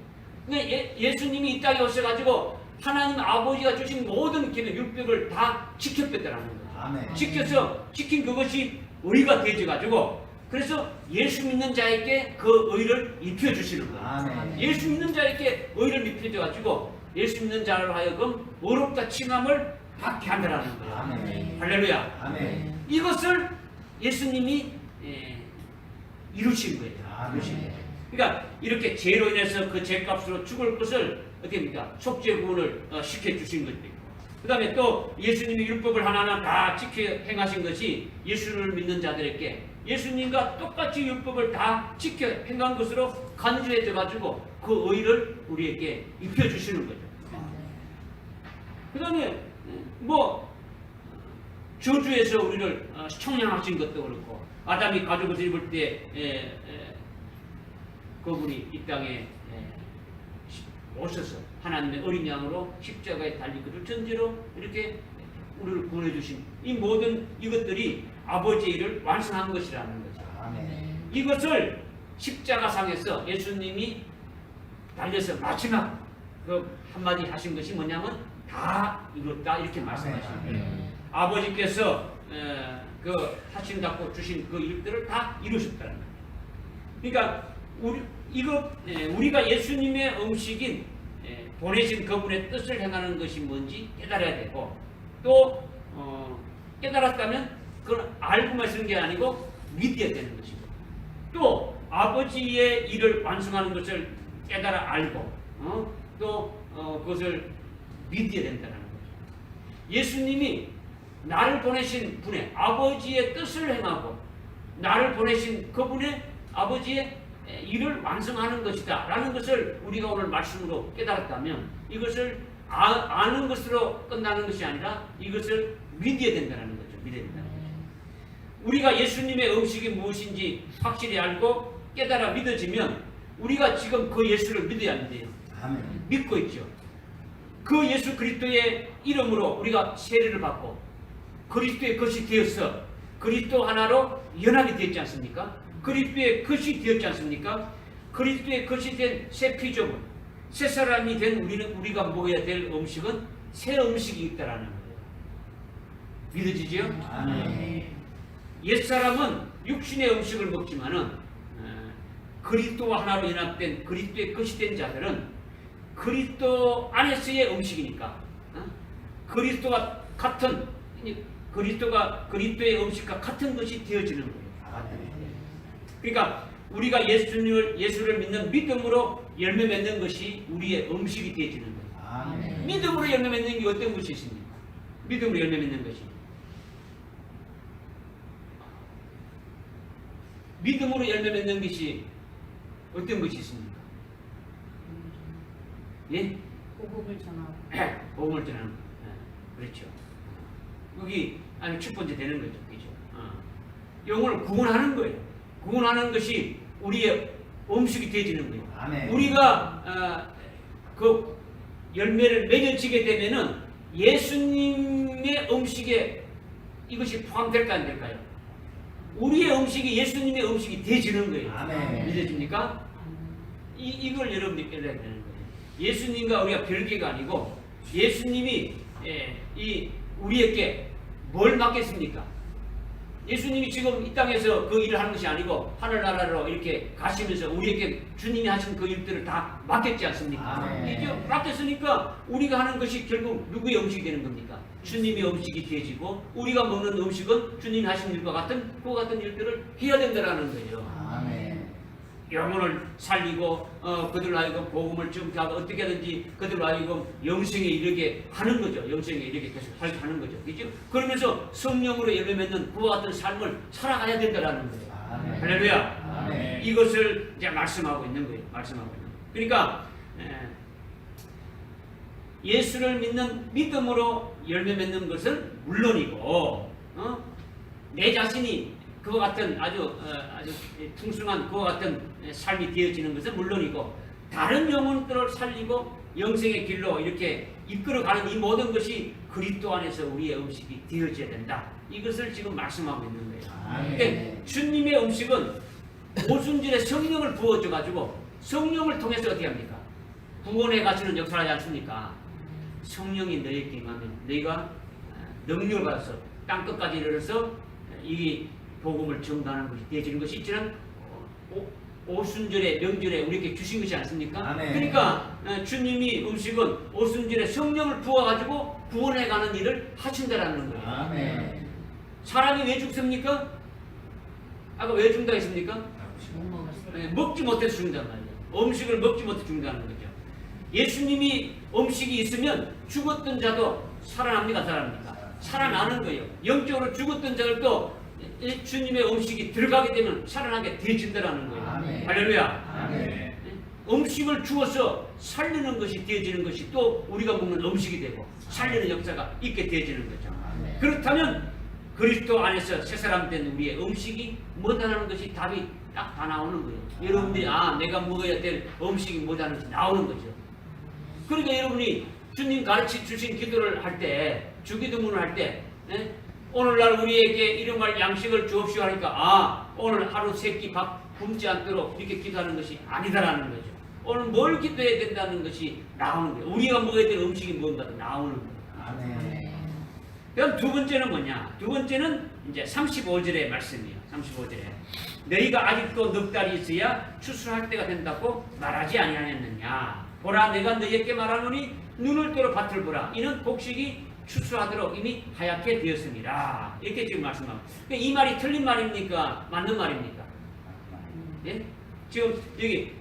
Speaker 1: 그러니까 예수님이 이 땅에 오셔가지고 하나님 아버지가 주신 모든 계명 율법을 다 지켰다라는 거죠.
Speaker 2: 아멘.
Speaker 1: 지켜서 지킨 그것이 의가 되어가지고 그래서 예수 믿는 자에게 그 의를 입혀주시는 거예요.
Speaker 2: 아멘.
Speaker 1: 예수 믿는 자에게 의를 입혀줘가지고 예수 믿는 자로 하여금 의롭다 칭함을 받게 한다라는 거예요.
Speaker 2: 아멘.
Speaker 1: 할렐루야.
Speaker 2: 아멘.
Speaker 1: 이것을 예수님이 이루신 거예요. 이루신 거예요. 그러니까 이렇게 죄로 인해서 그 죄값으로 죽을 것을 어떻게 합니까? 속죄 구원을 시켜주신 것도 있고 그 다음에 또 예수님이 율법을 하나하나 다 지켜 행하신 것이 예수를 믿는 자들에게 예수님과 똑같이 율법을 다 지켜 행한 것으로 간주해져 가지고 그 의를 우리에게 입혀주시는 거죠. 그 다음에 뭐 저주에서 우리를 청량하신 것도 그렇고 아담이 가죽을 입을 때 그분이 이 땅에 오셔서 하나님의 어린 양으로 십자가에 달린 것을 전제로 이렇게 우리를 구원해 주신 이 모든 이것들이 아버지의 일을 완성한 것이라는 거죠.
Speaker 2: 아멘.
Speaker 1: 이것을 십자가상에서 예수님이 달려서 마지막 그 한마디 하신 것이 뭐냐면 다 이뤘다 이렇게 말씀하시는 거예요.
Speaker 2: 아멘.
Speaker 1: 아버지께서 그 하신 갖고 주신 그 일들을 다 이루셨다는 거예요. 그러니까 우리가 예수님의 음식인 보내신 그분의 뜻을 행하는 것이 뭔지 깨달아야 되고 또 깨달았다면 그걸 알고만 쓰는 게 아니고 믿어야 되는 것이고 또 아버지의 일을 완성하는 것을 깨달아 알고 또 그것을 믿어야 된다는 거죠. 예수님이 나를 보내신 분의 아버지의 뜻을 행하고 나를 보내신 그분의 아버지의 일을 완성하는 것이다 라는 것을 우리가 오늘 말씀으로 깨달았다면 이것을 아는 것으로 끝나는 것이 아니라 이것을 믿어야 된다는 거죠. 믿어야 된다는 거죠. 우리가 예수님의 음식이 무엇인지 확실히 알고 깨달아 믿어지면 우리가 지금 그 예수를 믿어야 하는데요.
Speaker 2: 아멘.
Speaker 1: 믿고 있죠. 그 예수 그리스도의 이름으로 우리가 세례를 받고 그리스도의 것이 되어서 그리스도 하나로 연합이 되었지 않습니까? 그리스도의 것이 되었지 않습니까? 그리스도의 것이 된 새 피조물, 새 사람이 된 우리가 먹어야 될 음식은 새 음식이 있다라는 거예요. 믿어지지요?
Speaker 2: 아멘.
Speaker 1: 옛사람은 육신의 음식을 먹지만은 그리스도와 하나로 연합된 그리스도의 것이 된 자들은 그리스도 안에서의 음식이니까 그리스도가 같은 그리스도의 음식과 같은 것이 되어지는 거예요.
Speaker 2: 아멘.
Speaker 1: 그러니까 우리가 예수를 믿는 믿음으로 열매 맺는 것이 우리의 음식이 되어지는 거예요.
Speaker 2: 아멘.
Speaker 1: 믿음으로 열매 맺는 게 어떤 것이 있습니까? 믿음으로 열매 맺는 것이 믿음으로 열매 맺는 것이 어떤 것이 있습니까? 예?
Speaker 3: 복음을 전하고
Speaker 1: 복음을 전하는 거. 그렇죠. 여기 아니 첫 번째 되는 거죠. 그죠? 영혼을 구원하는 거예요. 구원하는 것이 우리의 음식이 되어지는 거예요.
Speaker 2: 아멘.
Speaker 1: 우리가 그 열매를 맺어지게 되면은 예수님의 음식에 이것이 포함될까 안 될까요? 우리의 음식이 예수님의 음식이 되어지는 거예요.
Speaker 2: 아멘.
Speaker 1: 믿어집니까? 이걸 여러분들이 깨달아야 되는 거예요. 예수님과 우리가 별개가 아니고 예수님이 이 우리에게 뭘 맡겼습니까? 예수님이 지금 이 땅에서 그 일을 하는 것이 아니고 하늘나라로 이렇게 가시면서 우리에게 주님이 하신 그 일들을 다 맡겼지 않습니까? 이제 맡겼으니까 우리가 하는 것이 결국 누구의 음식이 되는 겁니까? 주님의 음식이 되어지고 우리가 먹는 음식은 주님이 하신 일과 같은 그와 같은 일들을 해야 된다는 거예요. 영혼을 살리고 그들로 하여금 복음을 증거하고 어떻게든지 그들로 하여금 영생에 이르게 하는 거죠. 영생에 이르게 계속 살게 하는 거죠. 그렇죠? 그러면서 성령으로 열매 맺는 그와 같은 삶을 살아가야 된다는 거예요. 할렐루야. 이것을 이제 말씀하고 있는 거예요. 말씀하고 있는 거예요. 그러니까 예수를 믿는 믿음으로 열매 맺는 것은 물론이고 내 자신이 그와 같은 아주 풍성한 그와 같은 삶이 되어지는 것은 물론이고 다른 영혼들을 살리고 영생의 길로 이렇게 이끌어가는 이 모든 것이 그리스도 안에서 우리의 음식이 되어져야 된다. 이것을 지금 말씀하고 있는 거예요. 그러니까 주님의 음식은 오순절에 성령을 부어줘 가지고 성령을 통해서 어떻게 합니까? 구원에 가시는 역사를 하지 않습니까? 성령이 너희에게 임하면 너희가 능력을 받아서 땅끝까지 이르러서 이 복음을 전가하는 것이 되어지는 것이 이처럼 오순절에 명절에 우리에게 주신 것이 않습니까? 그러니까 주님이 음식은 오순절에 성령을 부어가지고 구원해가는 일을 하신다라는 거예요. 사람이 왜 죽습니까? 아까 왜 죽는다 했습니까? 먹지 못해서 죽는단 말이에요. 음식을 먹지 못해서 죽는다는 거죠. 예수님이 음식이 있으면 죽었던 자도 살아납니까? 살아나는 거예요. 영적으로 죽었던 자들도 주님의 음식이 들어가게 되면 살아나게 되어진다는 거예요. 할렐루야. 음식을 주어서 살리는 것이 되어지는 것이 또 우리가 먹는 음식이 되고 살리는 역사가 있게 되어지는 거죠. 그렇다면 그리스도 안에서 새 사람 된 우리의 음식이 뭐다라는 것이 답이 딱 다 나오는 거예요. 여러분들이 내가 먹어야 될 음식이 뭐다는 것이 나오는 거죠. 그러니까 여러분이 주님 가르쳐 주신 기도를 할 때, 주기도문을 할 때 오늘날 우리에게 이런 양식을 주옵시오 하니까 오늘 하루 세 끼 밥 굶지 않도록 이렇게 기도하는 것이 아니다라는 거죠. 오늘 뭘 기도해야 된다는 것이 나오는 거예요. 우리가 먹어야 될 음식이 뭔가 나오는 거예요. 그럼 두 번째는 뭐냐? 두 번째는 이제 35절의 말씀이에요. 35절에 너희가 아직도 넉 달이 있어야 추수할 때가 된다고 말하지 아니하였느냐? 보라 내가 너희에게 말하노니 눈을 뜨러 밭을 보라. 이는 곡식이 추수하도록 이미 하얗게 되었습니다. 이렇게 지금 말씀합니다. 이 말이 틀린 말입니까? 맞는 말입니까? 예? 지금 여기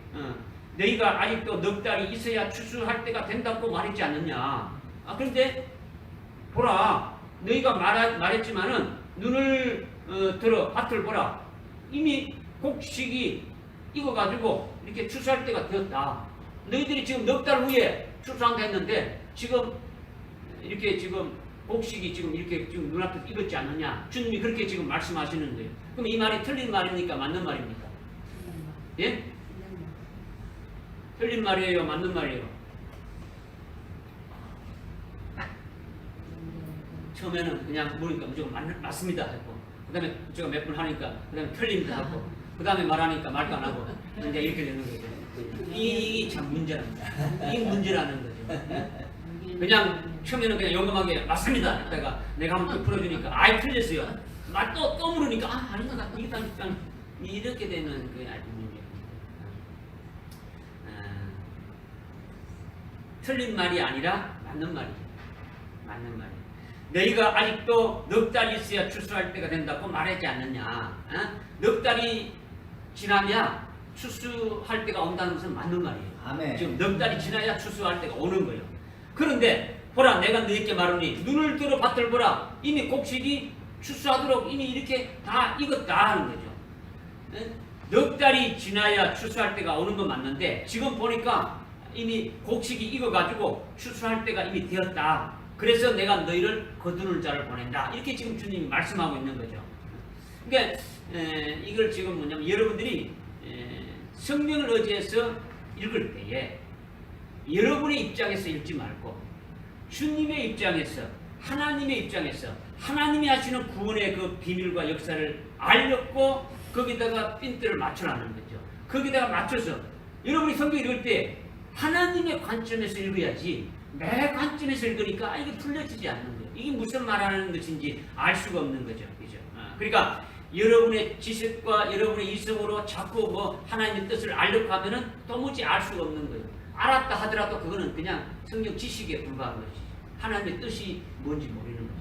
Speaker 1: 너희가 아직도 넉 달이 있어야 추수할 때가 된다고 말했지 않느냐? 그런데 보라 너희가 말했지만은 눈을 들어 밭을 보라. 이미 곡식이 익어가지고 이렇게 추수할 때가 되었다. 너희들이 지금 넉 달 후에 추수한다 했는데 지금 이렇게 지금 곡식이 지금 이렇게 지금 눈앞에 익었지 않느냐? 주님이 그렇게 지금 말씀하시는 거예요. 그럼 이 말이 틀린 말입니까? 맞는 말입니까? 예? 틀린 말이에요? 맞는 말이에요? 처음에는 그냥 모르니까 무조건 맞습니다 했고 그 다음에 제가 몇 번 하니까 그 다음에 틀립니다 하고 그 다음에 말하니까 말도 안 하고 이제 이렇게 되는 거죠. 이게 참 문제랍니다. 이 문제라는 거죠. 그냥 처음에는 그냥 용감하게 맞습니다 했다가 내가 한번 또 풀어주니까 틀렸어요. 또 물으니까 아니다 이렇게 되면 그게 아주 문제입니다. 틀린 말이 아니라 맞는 말이죠. 맞는 말이에요. 너희가 아직도 넉 달이 있어야 추수할 때가 된다고 말하지 않느냐? 넉 달이 지나야 추수할 때가 온다는 것은 맞는 말이에요. 지금 넉 달이 지나야 추수할 때가 오는 거예요. 그런데 보라 내가 너희에게 말하니 눈을 들어 밭을 보라. 이미 곡식이 추수하도록 이미 이렇게 다 익었다 하는 거죠. 넉 달이 지나야 추수할 때가 오는 건 맞는데 지금 보니까 이미 곡식이 익어가지고 추수할 때가 이미 되었다. 그래서 내가 너희를 거두는 자를 보낸다. 이렇게 지금 주님이 말씀하고 있는 거죠. 그러니까 이걸 지금 뭐냐면 여러분들이 성경을 의지해서 읽을 때에 여러분의 입장에서 읽지 말고 주님의 입장에서 하나님의 입장에서 하나님이 하시는 구원의 그 비밀과 역사를 알렸고 거기다가 핀트를 맞춰라는 거죠. 거기다가 맞춰서 여러분이 성경 읽을 때 하나님의 관점에서 읽어야지 내 관점에서 읽으니까 이게 풀려지지 않는 거예요. 이게 무슨 말하는 것인지 알 수가 없는 거죠. 그죠? 그러니까 여러분의 지식과 여러분의 이성으로 자꾸 뭐 하나님의 뜻을 알려고 하면은 도무지 알 수가 없는 거예요. 알았다 하더라도 그거는 그냥 성경 지식에 불과한 것이지 하나님의 뜻이 뭔지 모르는 거죠.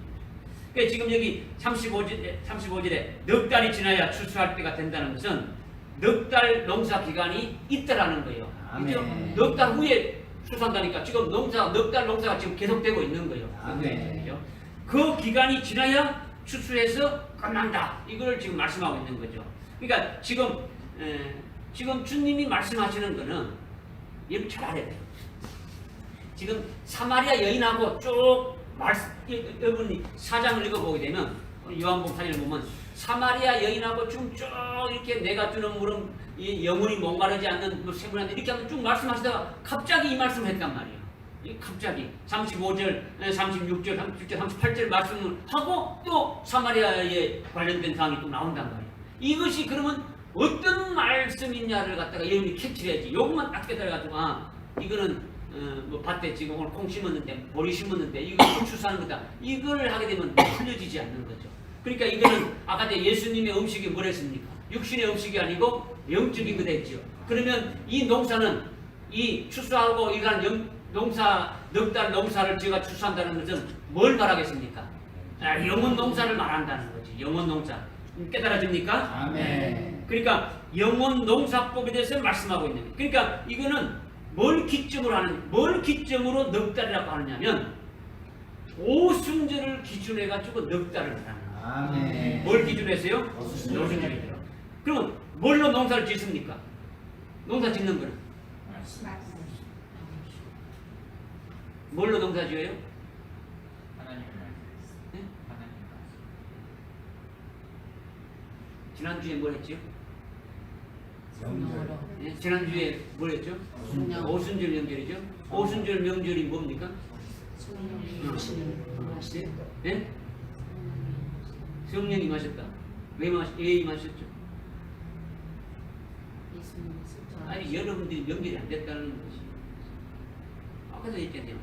Speaker 1: 그러니까 지금 여기 35절에 넉 달이 지나야 추수할 때가 된다는 것은 넉 달 농사 기간이 있다라는 거예요. 그죠? 넉 달 후에 추수한다니까 지금 넉 달 농사가 지금 계속되고 있는 거예요. 그죠? 그 기간이 지나야 추수해서 끝난다. 이걸 지금 말씀하고 있는 거죠. 그러니까 지금 주님이 말씀하시는 거는 여러분 잘 알아야 돼요. 지금 사마리아 여인하고 쭉 여러분이 사장을 읽어보게 되면 요한복음 4장을 보면 사마리아 여인하고 쭉 이렇게 내가 주는 물은 영원히 목마르지 않는 생물한테 이렇게 하면 쭉 말씀하시다가 갑자기 이 말씀을 했단 말이에요. 갑자기 35절, 36절, 37절, 38절 말씀을 하고 또 사마리아에 관련된 사항이 또 나온단 말이에요. 이것이 그러면 어떤 말씀이냐를 갖다가 여러분이 캐치를 해야지. 요것만 딱 깨달아가지고 이거는 뭐 밭에 지금 오늘 콩 심었는데 보리 심었는데 이거 추수하는 거다. 이걸 하게 되면 풀려지지 않는 거죠. 그러니까 이거는 아까 예수님의 음식이 뭐랬습니까? 육신의 음식이 아니고 영적인 거 됐죠. 그러면 이 농사는 이 추수하고 이러한 농사 넉 달 농사를 제가 추수한다는 것은 뭘 말하겠습니까? 영혼 농사를 말한다는 거지. 영혼 농사. 깨달아집니까?
Speaker 2: 아멘.
Speaker 1: 그러니까 영혼 농사법에 대해서 말씀하고 있는 거예요. 그러니까 이거는 뭘 기점으로 넉 달이라고 하느냐면 오순절을 기준해 가지고 넉 달을 말하는 거예요.
Speaker 2: 아멘.
Speaker 1: 뭘 기준해서요? 오순절이더라. 그러면 뭘로 농사를 짓습니까? 농사 짓는 거는 뭘로 농사 지어요? 네? 지난주에 뭘 했죠?
Speaker 2: 성령으로.
Speaker 1: 네? 지난주에 뭘 했죠?
Speaker 2: 성령.
Speaker 1: 오순절 명절이죠? 오순절 명절이 뭡니까?
Speaker 2: 성령이
Speaker 1: 네? 성령이 임하셨다. 왜 임하셨죠? 아니 여러분들이 명절이 안 됐다는 것이 아까도 얘기했잖아요.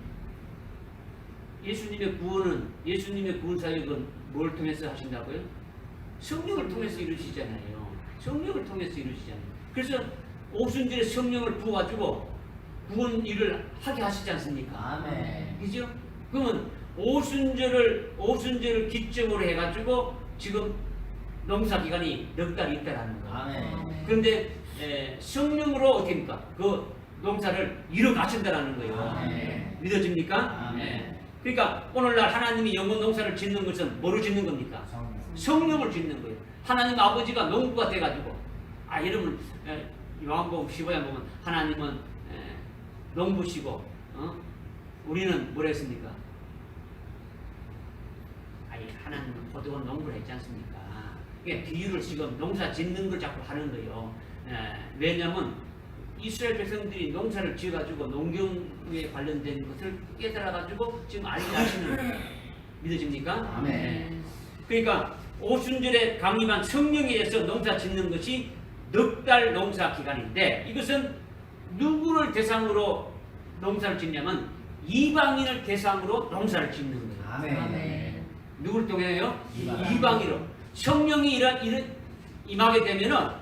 Speaker 1: 예수님의 구원 사역은 뭘 통해서 하신다고요? 성령을 통해서 이루시잖아요. 성령을 통해서 이루시잖아요. 그래서 오순절에 성령을 부어가지고 구원 일을 하게 하시지 않습니까?
Speaker 2: 아멘.
Speaker 1: 그죠? 그러면 오순절을 기점으로 해가지고 지금 농사 기간이 넉 달이 있다라는 거예요.
Speaker 2: 아멘.
Speaker 1: 그런데 성령으로 어떻게 합니까? 그 농사를 이뤄 가신다라는 거예요.
Speaker 2: 아멘.
Speaker 1: 믿어집니까?
Speaker 2: 아멘.
Speaker 1: 그러니까 오늘날 하나님이 영혼 농사를 짓는 것은 뭐로 짓는 겁니까? 성령을 짓는 거예요. 하나님 아버지가 농부가 돼가지고 여러분 요한복음 15장 보면 하나님은 농부시고 우리는 뭘 했습니까? 하나님은 포도원 농부를 했지 않습니까? 그러니까 비유를 지금 농사 짓는 걸 자꾸 하는 거예요. 왜냐하면 이스라엘 백성들이 농사를 지어가지고 농경에 관련된 것을 깨달아가지고 지금 알리하시는 거예요. 믿어집니까?
Speaker 2: 아멘.
Speaker 1: 그러니까 오순절에 강림한 성령에 의해서 농사 짓는 것이 넉 달 농사 기간인데 이것은 누구를 대상으로 농사를 짓냐면 이방인을 대상으로 농사를 짓는 거예요.
Speaker 2: 아멘.
Speaker 1: 누구를 통해요?
Speaker 2: 이방인.
Speaker 1: 이방인으로. 성령이 임하게 되면은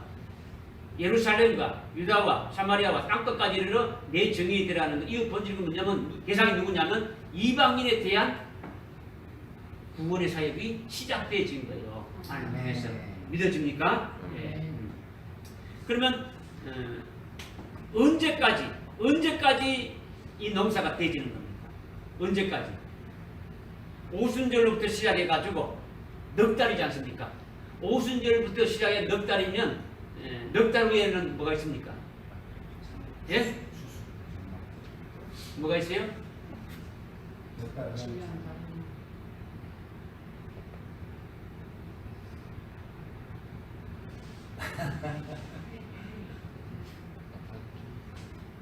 Speaker 1: 예루살렘과 유다와 사마리아와 땅끝까지 이르러 내 정의에 들어가는 것. 이 본질은 뭐냐면 대상이 누구냐면 이방인에 대한 구원의 사역이 시작되어진 거예요. 하나님께서. 믿어집니까?
Speaker 2: 네.
Speaker 1: 그러면 언제까지 이 농사가 되지는 겁니까? 언제까지? 오순절로부터 시작해가지고 넉 달이지 않습니까? 오순절부터 시작해 넉 달이면 넉 달 후에는 뭐가 있습니까? 예? 뭐가 있어요?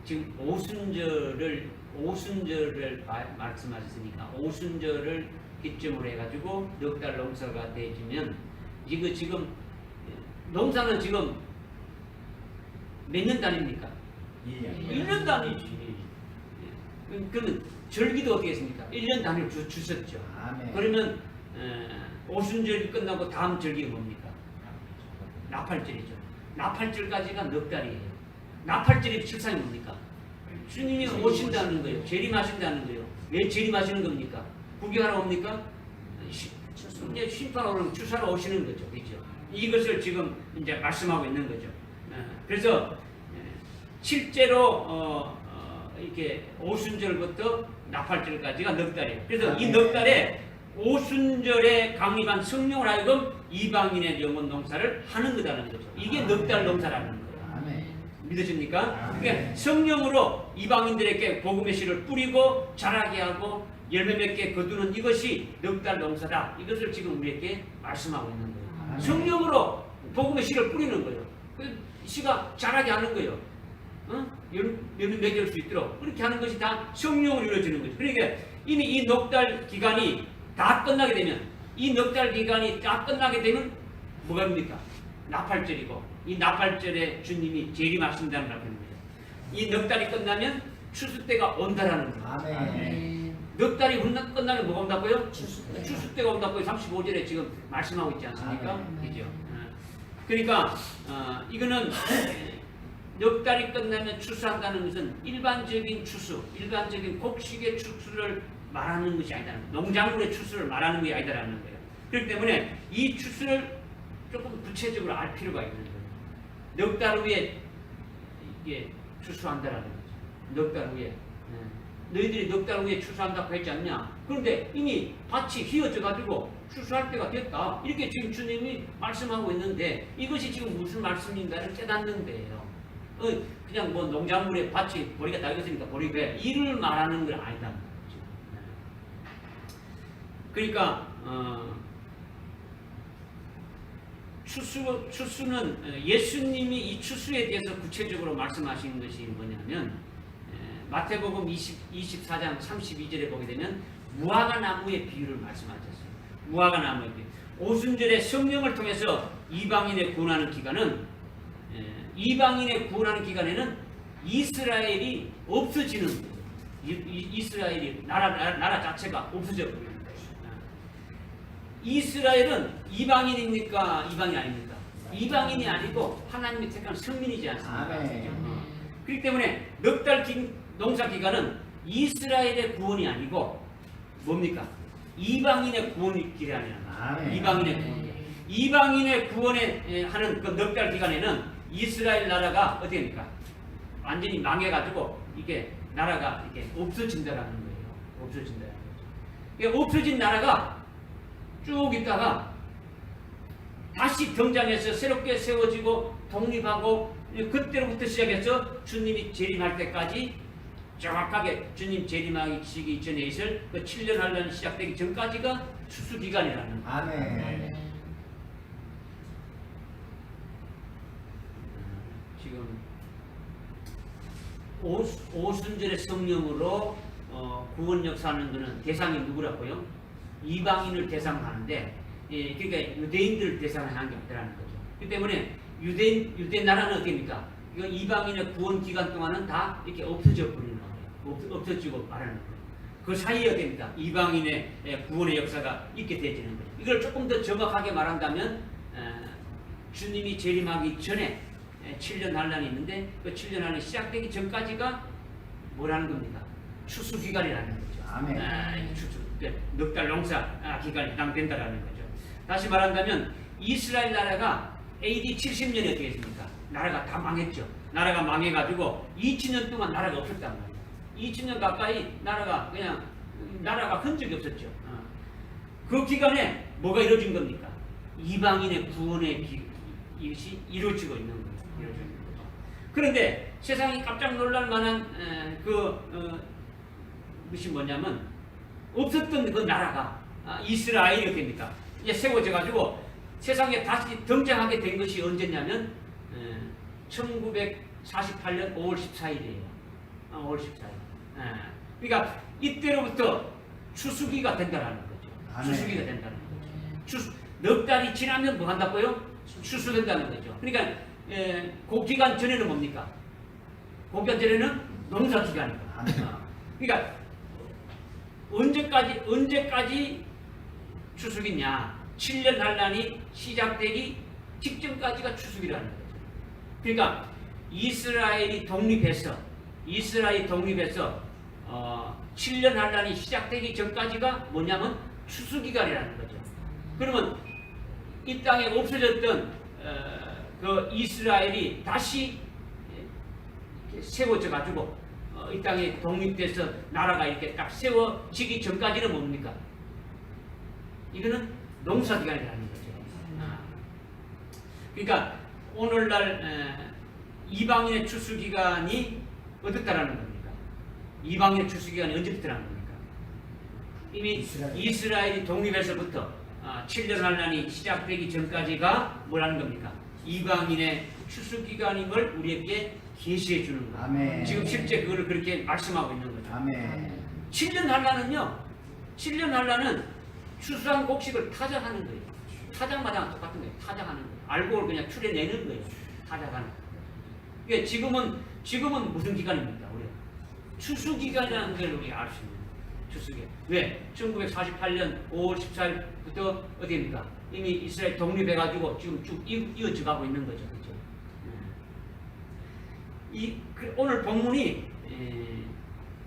Speaker 1: 지금 오순절을 말씀하셨으니까 오순절을 기점으로 해가지고 넉 달 농사가 되어지면 이거 지금 농사는 지금 몇 년 단입니까?
Speaker 2: 일
Speaker 1: 1년 단위지. 그러면 절기도 어떻게 했습니까? 1년 단위로 주셨죠.
Speaker 2: 아멘.
Speaker 1: 그러면 오순절이 끝나고 다음 절기가 뭡니까? 나팔절이죠. 나팔절까지가 넉 달이에요. 나팔절의 실상이 뭡니까? 주님이 오신다는 거예요. 재림하신다는 거예요. 왜 재림하시는 겁니까? 구경하러 옵니까? 이제 심판하러 오는 추수하러 오시는 거죠. 그렇죠? 이것을 지금 이제 말씀하고 있는 거죠. 그래서 실제로 이렇게 오순절부터 나팔절까지가 넉 달이에요. 그래서 이 넉 달에 오순절에 강림한 성령을 하여금 이방인의 영혼 농사를 하는 거다는 거죠. 이게 넉 달 농사라는 거예요.
Speaker 2: 아멘.
Speaker 1: 믿으십니까? 그러니까 성령으로 이방인들에게 복음의 씨를 뿌리고 자라게 하고 열매 맺게 거두는 이것이 넉 달 농사다. 이것을 지금 우리에게 말씀하고 있는 거예요.
Speaker 2: 아멘.
Speaker 1: 성령으로 복음의 씨를 뿌리는 거예요. 그 씨가 자라게 하는 거예요. 열매 맺을 수 있도록 그렇게 하는 것이 다 성령으로 이루어지는 거죠. 그러니까 이미 이 넉 달 기간이 다 끝나게 되면 뭐가 됩니까? 나팔절이고 이 나팔절에 주님이 재림하신다는 걸 합니다. 이 넉 달이 끝나면 추수 때가 온다라는 거예요.
Speaker 2: 아멘.
Speaker 1: 넉 달이 끝나면 뭐가 온다고요?
Speaker 2: 추수 때.
Speaker 1: 추수 때가 온다고요. 35절에 지금 말씀하고 있지 않습니까?
Speaker 2: 아멘.
Speaker 1: 그죠? 그러니까 이거는 넉 달이 끝나면 추수한다는 것은 일반적인 추수, 일반적인 곡식의 추수를 말하는 것이 아니다. 농작물의 추수를 말하는 것이 아니다라는 거예요. 그렇기 때문에 이 추수를 조금 구체적으로 알 필요가 있는 거예요. 넉 달 후에 이게 추수한다라는 거죠. 넉 달 후에. 너희들이 넉 달 후에 추수한다고 했지 않냐? 그런데 이미 밭이 휘어져 가지고 추수할 때가 됐다. 이렇게 지금 주님이 말씀하고 있는데 이것이 지금 무슨 말씀인가를 깨닫는데요. 그냥 뭐 농작물에 밭이 보리가 다 익었으니까 보리가 이를 말하는 건 아니다. 그러니까 추수는 예수님이 이 추수에 대해서 구체적으로 말씀하신 것이 뭐냐면 마태복음 24장 32절에 보게 되면 무화과 나무의 비유를 말씀하셨어요. 무화과 나무의 비유. 오순절에 성령을 통해서 이방인의 구원하는 기간은 기간에는 이스라엘이 없어지는 거예요. 이스라엘이 나라 자체가 없어져 버리는 거예요. 이스라엘은 이방인입니까? 이방인 아닙니까? 이방인이 아니고 하나님이 택한 성민이지 않습니까?
Speaker 2: 아멘.
Speaker 1: 그렇기 때문에 넉 달 농사 기간은 이스라엘의 구원이 아니고 뭡니까? 이방인의 구원이 기간이라는 거예요.
Speaker 2: 아멘.
Speaker 1: 이방인의 구원. 이방인의 구원에 하는 그 넉 달 기간에는 이스라엘 나라가 어떻게 됩니까? 완전히 망해가지고 이게 나라가 이렇게 없어진다라는 거예요. 없어진다는 거죠. 그러니까 없어진 나라가 쭉 있다가 다시 등장해서 새롭게 세워지고 독립하고 그때로부터 시작해서 주님이 재림할 때까지 정확하게 주님 재림하시기 전에 있을 그 7년 한란 시작되기 전까지가 추수 기간이라는 거예요.
Speaker 2: 아멘.
Speaker 1: 지금 오순절의 성령으로 구원 역사하는 것은 대상이 누구라고요? 이방인을 대상하는데, 그러니까 유대인들을 대상하는 게 없다는 거죠. 그렇기 때문에 유대 나라는 어떻습니까? 이거 이방인의 구원 기간 동안은 다 이렇게 없어져 버리는 거예요. 없어지고 말하는 거예요. 그 사이에 어떻습니까? 이방인의 구원의 역사가 있게 되지는 거예요. 이걸 조금 더 정확하게 말한다면 주님이 재림하기 전에 7년 한란이 있는데 그 7년 한란이 시작되기 전까지가 뭐라는 겁니까? 추수 기간이라는 거죠.
Speaker 2: 아멘.
Speaker 1: 추수, 넉 달 농사 기간이 해당된다라는 거죠. 다시 말한다면 이스라엘 나라가 AD 70년에 어떻게 했습니까? 나라가 다 망했죠. 나라가 망해가지고 2000년 동안 나라가 없었단 말이에요. 2000년 가까이 나라가 그냥 나라가 흔적이 없었죠. 그 기간에 뭐가 이루어진 겁니까? 이방인의 구원의 이것이 이루어지고 있는 거예요. 그런데 세상이 깜짝 놀랄 만한 것이 뭐냐면 없었던 그 나라가 이스라엘이 됩니까? 이제 세워져 가지고 세상에 다시 등장하게 된 것이 언제냐면 1948년 5월 14일이에요. 5월 14일. 그러니까 이때로부터 추수기가 된다라는 거죠.
Speaker 2: 아멘.
Speaker 1: 추수기가 된다는 거죠. 넉 달이 지나면 뭐 한다고요? 추수된다는 거죠. 그러니까 그 기간 전에는 뭡니까? 고기가 전에는 농사 기간이다.
Speaker 3: 아멘.
Speaker 1: 그러니까 언제까지 추수기냐? 7년 환란이 시작되기 직전까지가 추수기라는 거죠. 그러니까 이스라엘이 독립해서 7년 환란이 시작되기 전까지가 뭐냐면 추수기간이라는 거죠. 그러면 이 땅에 없어졌던 그 이스라엘이 다시 세워져 가지고 이 땅에 독립돼서 나라가 이렇게 딱 세워지기 전까지는 뭡니까? 이거는 농사기간이라는 거죠. 그러니까 오늘날 이방인의 추수기간이 어떻다라는 겁니까? 이방인의 추수기간이 언제부터라는 겁니까? 이미 이스라엘이 독립해서부터 7년 환란이 시작되기 전까지가 뭐라는 겁니까? 이방인의 추수기간임을 우리에게 계시해 주는 거예요.
Speaker 3: 아멘.
Speaker 1: 지금 실제 그거를 그렇게 말씀하고 있는 거죠.
Speaker 3: 아멘.
Speaker 1: 7년 환란은요. 7년 환란은 추수한 곡식을 타작하는 거예요. 타작마다 똑같은 거예요. 타작하는 거예요. 알곡을 그냥 추려내는 거예요. 타작하는 거예요. 그러니까 지금은 무슨 기간입니까? 우리 추수 기간이라는 걸 우리 알 수 있는 추수기간. 왜? 1948년 5월 14일부터 어디입니까? 이미 이스라엘 독립해가지고 지금 쭉 이어져 가고 있는 거죠. 그렇죠? 오늘 본문이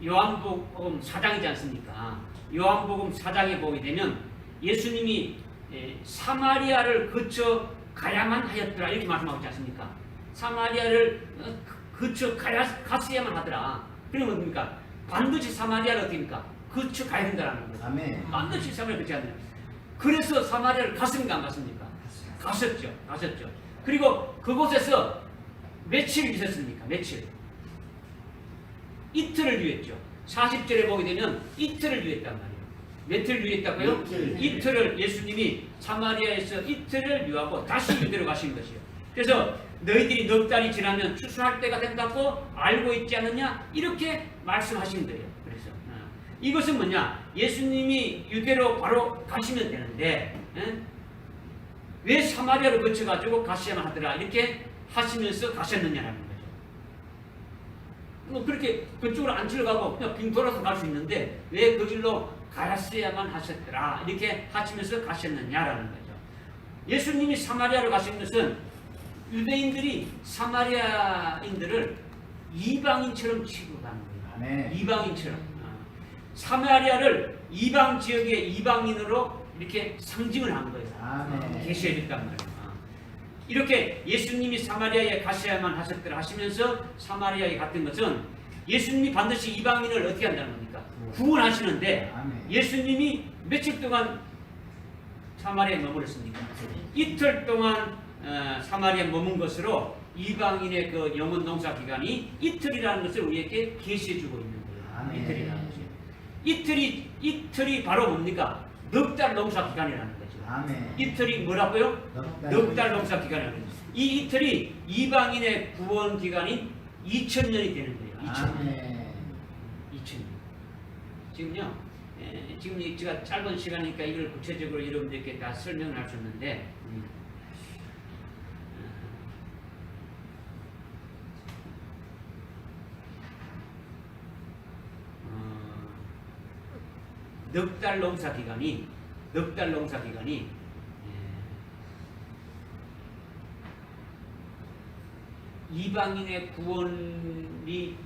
Speaker 1: 요한복음 4장이지 않습니까? 요한복음 4장에 보게 되면 예수님이 사마리아를 거쳐 가야만 하였더라 이렇게 말씀하고 있지 않습니까? 사마리아를 거쳐 갔어야만 하더라. 그러면 뭡니까? 반드시 사마리아를 어떻습니까? 거쳐 가야 된다는 거죠.
Speaker 3: 아멘.
Speaker 1: 반드시 사마리아를 거쳐야 된다. 그래서 사마리아를 갔습니까? 안 갔습니까? 갔었죠. 그리고 그곳에서 며칠 있었습니까? 며칠? 이틀을 유했죠. 40절에 보게 되면 이틀을 유했단 말이에요. 며칠 유했다고요? 이틀을 예수님이 사마리아에서 이틀을 유하고 다시 유대로 가신 것이요. 그래서 너희들이 넉 달이 지나면 추수할 때가 된다고 알고 있지 않느냐? 이렇게 말씀하신 거예요. 그래서 이것은 뭐냐? 예수님이 유대로 바로 가시면 되는데 왜 사마리아를 거쳐가지고 가셔야만 하더라 이렇게 하시면서 가셨느냐라는 거죠. 뭐 그렇게 그쪽으로 안 들어가고 그냥 빙 돌아서 갈 수 있는데 왜 그 길로 가셨어야만 하셨더라 이렇게 하시면서 가셨느냐라는 거죠. 예수님이 사마리아로 가신 것은 유대인들이 사마리아인들을 이방인처럼 취급하는 거예요.
Speaker 3: 아멘.
Speaker 1: 이방인처럼. 사마리아를 이방 지역의 이방인으로 이렇게 상징을 한 거예요.
Speaker 3: 아멘.
Speaker 1: 계시해줬단 말이에요. 이렇게 예수님이 사마리아에 가셔야만 하셨더라 하시면서 사마리아에 갔던 것은 예수님이 반드시 이방인을 어떻게 한다는 겁니까? 구원하시는데
Speaker 3: 아멘.
Speaker 1: 예수님이 며칠 동안 사마리아에 머물렀습니까? 이틀 동안 사마리아에 머문 것으로 이방인의 그 영혼 농사 기간이 이틀이라는 것을 우리에게 계시해주고 있는 거예요.
Speaker 3: 아멘.
Speaker 1: 이틀이라는 것이. 이틀이 바로 뭡니까? 넉 달 농사 기간이라는 거죠.
Speaker 3: 아멘.
Speaker 1: 이틀이 뭐라고요? 넉 달 농사 기간이라는 거죠. 이 이틀이 이방인의 구원 기간인 2000년이 되는 거예요. 2000년.
Speaker 3: 아멘.
Speaker 1: 2000년. 지금요. 지금 제가 짧은 시간이니까 이걸 구체적으로 여러분들께 다 설명을 할 수 있는데 넉 달 농사 기간이 이방인의 구원이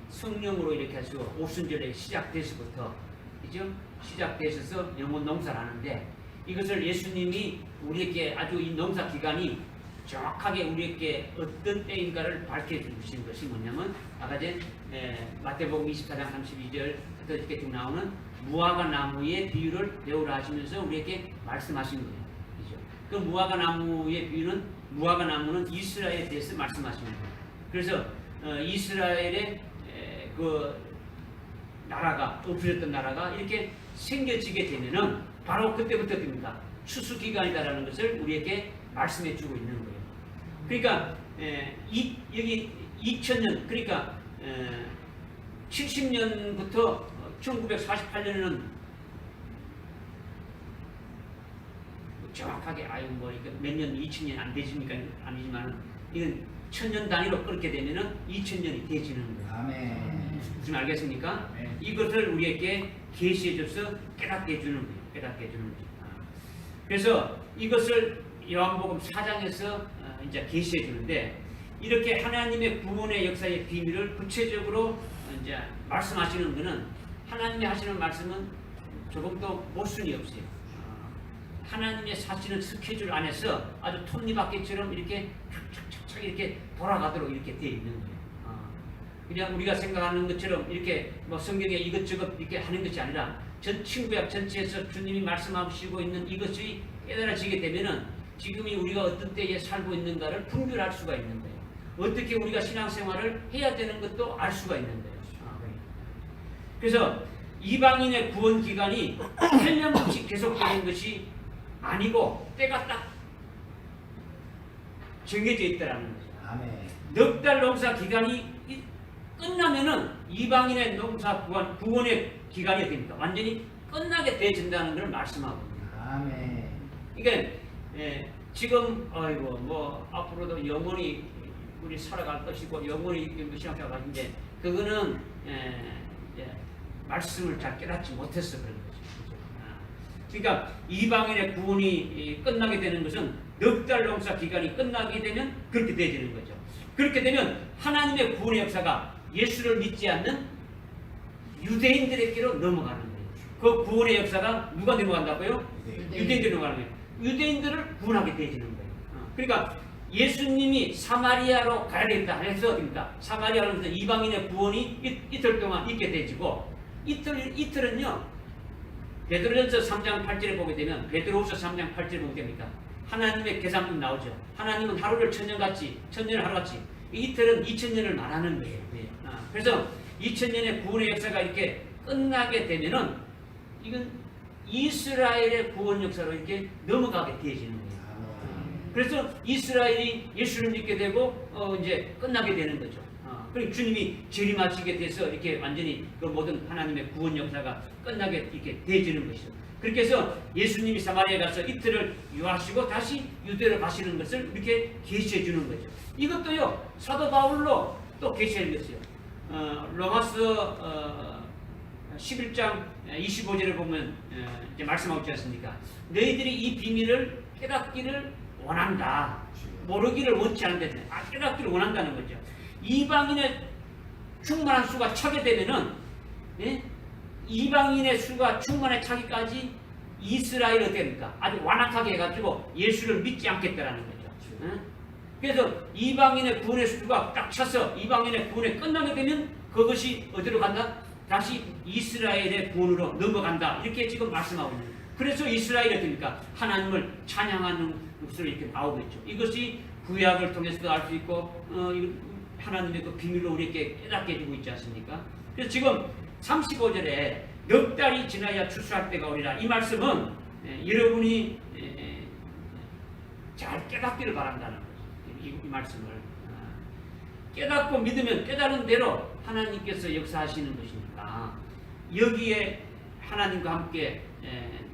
Speaker 1: 성령으로 이렇게 해서 오순절에 시작돼서부터 그죠? 시작돼서 영혼 농사를 하는데 이것을 예수님이 우리에게 아주 이 농사 기간이 정확하게 우리에게 어떤 때인가를 밝혀주신 것이 뭐냐면 아까 전에 마태복음 24장 32절부터 이렇게 쭉 나오는 무화과 나무의 비유를 배우라 하시면서 우리에게 말씀하신 거예요. 그죠? 그 무화과 나무의 비유는 무화과 나무는 이스라엘에 대해서 말씀하시는 거예요. 그래서 이스라엘의 그 나라가 없어졌던 나라가 이렇게 생겨지게 되면은 바로 그때부터 됩니다. 추수 기간이다라는 것을 우리에게 말씀해 주고 있는 거예요. 그러니까 여기 2000년 그러니까 70년부터 1948년에는 정확하게 몇 년 2000년 안 되십니까? 아니지만 이건 천년 단위로 끊게 되면은 2000년이 되지는 거예요.
Speaker 3: 아멘.
Speaker 1: 무슨 알겠습니까?
Speaker 3: 네.
Speaker 1: 이것을 우리에게 계시해줘서 깨닫게 해주는 거예요. 깨닫게 해주는 거예요. 그래서 이것을 요한복음 4장에서 이제 계시해 주는데 이렇게 하나님의 구원의 역사의 비밀을 구체적으로 이제 말씀하시는 것은 하나님이 하시는 말씀은 조금도 모순이 없어요. 하나님의 사시는 스케줄 안에서 아주 톱니바퀴처럼 이렇게 착착착착 이렇게 돌아가도록 이렇게 되어 있는 거예요. 그냥 우리가 생각하는 것처럼 이렇게 뭐 성경에 이것저것 이렇게 하는 것이 아니라 전 친구약 전체에서 주님이 말씀하시고 있는 이것이 깨달아지게 되면은 지금이 우리가 어떤 때에 살고 있는가를 분별할 수가 있는 거예요. 어떻게 우리가 신앙생활을 해야 되는 것도 알 수가 있는 거예요. 그래서 이방인의 구원 기간이 8년 없이 계속되는 것이 아니고 때가 딱 정해져 있다라는 거죠.
Speaker 3: 아멘.
Speaker 1: 넉 달 농사 기간이 끝나면은 이방인의 농사 구원의 기간이 됩니까? 완전히 끝나게 되어진다는 걸 말씀하고 있습니다.
Speaker 3: 아멘.
Speaker 1: 그러니까 지금 아이고 뭐 앞으로도 영원히 우리 살아갈 것이고 영원히 신앙생활 이제 그거는 말씀을 잘 깨닫지 못해서 그런 거죠. 그러니까 이방인의 구원이 끝나게 되는 것은 넉 달 농사 기간이 끝나게 되면 그렇게 되어지는 거죠. 그렇게 되면 하나님의 구원의 역사가 예수를 믿지 않는 유대인들에게로 넘어가는 거예요. 그 구원의 역사가 누가 넘어간다고요? 유대인들이 넘어가는 거예요. 유대인들을 구원하게 되어지는 거예요. 그러니까 예수님이 사마리아로 가야 되겠다 해서 어딥니까? 사마리아로 해서 이방인의 구원이 이틀 동안 있게 되어지고 이틀은요 베드로전서 3장 8절에 보게 되면 베드로후서 3장 8절에 보게 됩니까? 하나님의 계산이 나오죠. 하나님은 하루를 천년같이 천년을 하루같이 이틀은 2000년을 말하는 거예요. 그래서 2000년의 구원의 역사가 이렇게 끝나게 되면은 이건 이스라엘의 구원 역사로 이렇게 넘어가게 되어지는 거예요. 그래서 이스라엘이 예수를 믿게 되고 이제 끝나게 되는 거죠. 그리고 주님이 재림하시게 돼서 이렇게 완전히 그 모든 하나님의 구원 역사가 끝나게 이렇게 되어지는 것이죠. 그렇게 해서 예수님이 사마리아에 가서 이틀을 유하시고 다시 유대로 가시는 것을 이렇게 계시해 주는 거죠. 이것도요 사도 바울로 또 계시해 줬어요. 로마서 11장 25절에 보면 이제 말씀하고 있지 않습니까? 너희들이 이 비밀을 깨닫기를 원한다. 모르기를 원치 않는데 깨닫기를 원한다는 거죠. 이방인의 충만한 수가 차게 되면은 이방인의 수가 충만에 차기까지 이스라엘이 어떻게 됩니까? 아주 완악하게 해가지고 예수를 믿지 않겠다라는 거죠. 그래서 이방인의 구원의 수가 딱 차서 이방인의 구원이 끝나게 되면 그것이 어디로 간다? 다시 이스라엘의 구원으로 넘어간다. 이렇게 지금 말씀하고 있는 거예요. 그래서 이스라엘이 어떻습니까? 하나님을 찬양하는 것으로 이렇게 나오고 있죠. 이것이 구약을 통해서도 알 수 있고 하나님의 그 비밀로 우리에게 깨닫게 해주고 있지 않습니까? 그래서 지금 35절에 넉 달이 지나야 추수할 때가 오리라. 이 말씀은 여러분이 잘 깨닫기를 바란다는 거죠. 이 말씀을 깨닫고 믿으면 깨달은 대로 하나님께서 역사하시는 것이니까 여기에 하나님과 함께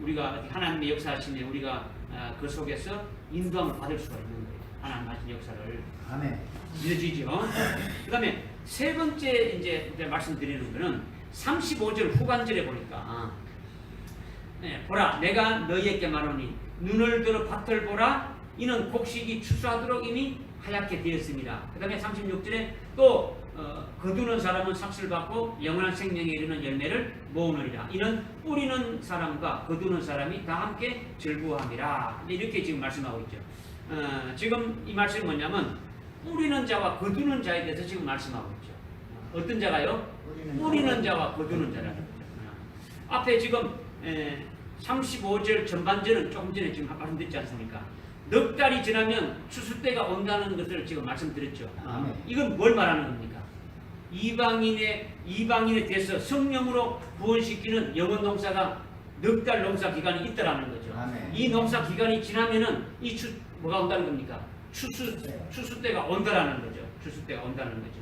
Speaker 1: 우리가 하나님의 역사하시면 우리가 그 속에서 인도함을 받을 수가 있는 거예요. 하나님 하신 역사를
Speaker 3: 아멘.
Speaker 1: 믿어지죠. 그 다음에 세 번째 이제 말씀드리는 것은 35절 후반절에 보니까 보라 내가 너희에게 말하노니 눈을 들어 밭을 보라 이는 곡식이 추수하도록 이미 하얗게 되었습니다. 그 다음에 36절에 또 거두는 사람은 삭슬 받고 영원한 생명에 이르는 열매를 모으느니라. 이는 뿌리는 사람과 거두는 사람이 다 함께 즐거워함이라. 이렇게 지금 말씀하고 있죠. 지금 이 말씀이 뭐냐면 뿌리는 자와 거두는 자에 대해서 지금 말씀하고 있죠. 어떤 자가요? 뿌리는 자와 거두는 자라는 거죠. 앞에 지금 35절 전반절은 조금 전에 지금 말씀드렸지 않습니까? 넉 달이 지나면 추수 때가 온다는 것을 지금 말씀드렸죠.
Speaker 3: 아멘.
Speaker 1: 이건 뭘 말하는 겁니까? 이방인에 대해서 성령으로 구원시키는 영원 농사가 넉 달 농사 기간이 있다라는 거죠.
Speaker 3: 아멘.
Speaker 1: 이 농사 기간이 지나면은 뭐가 온다는 겁니까? 추수 때가 온다라는 거죠. 추수 때가 온다는 거죠.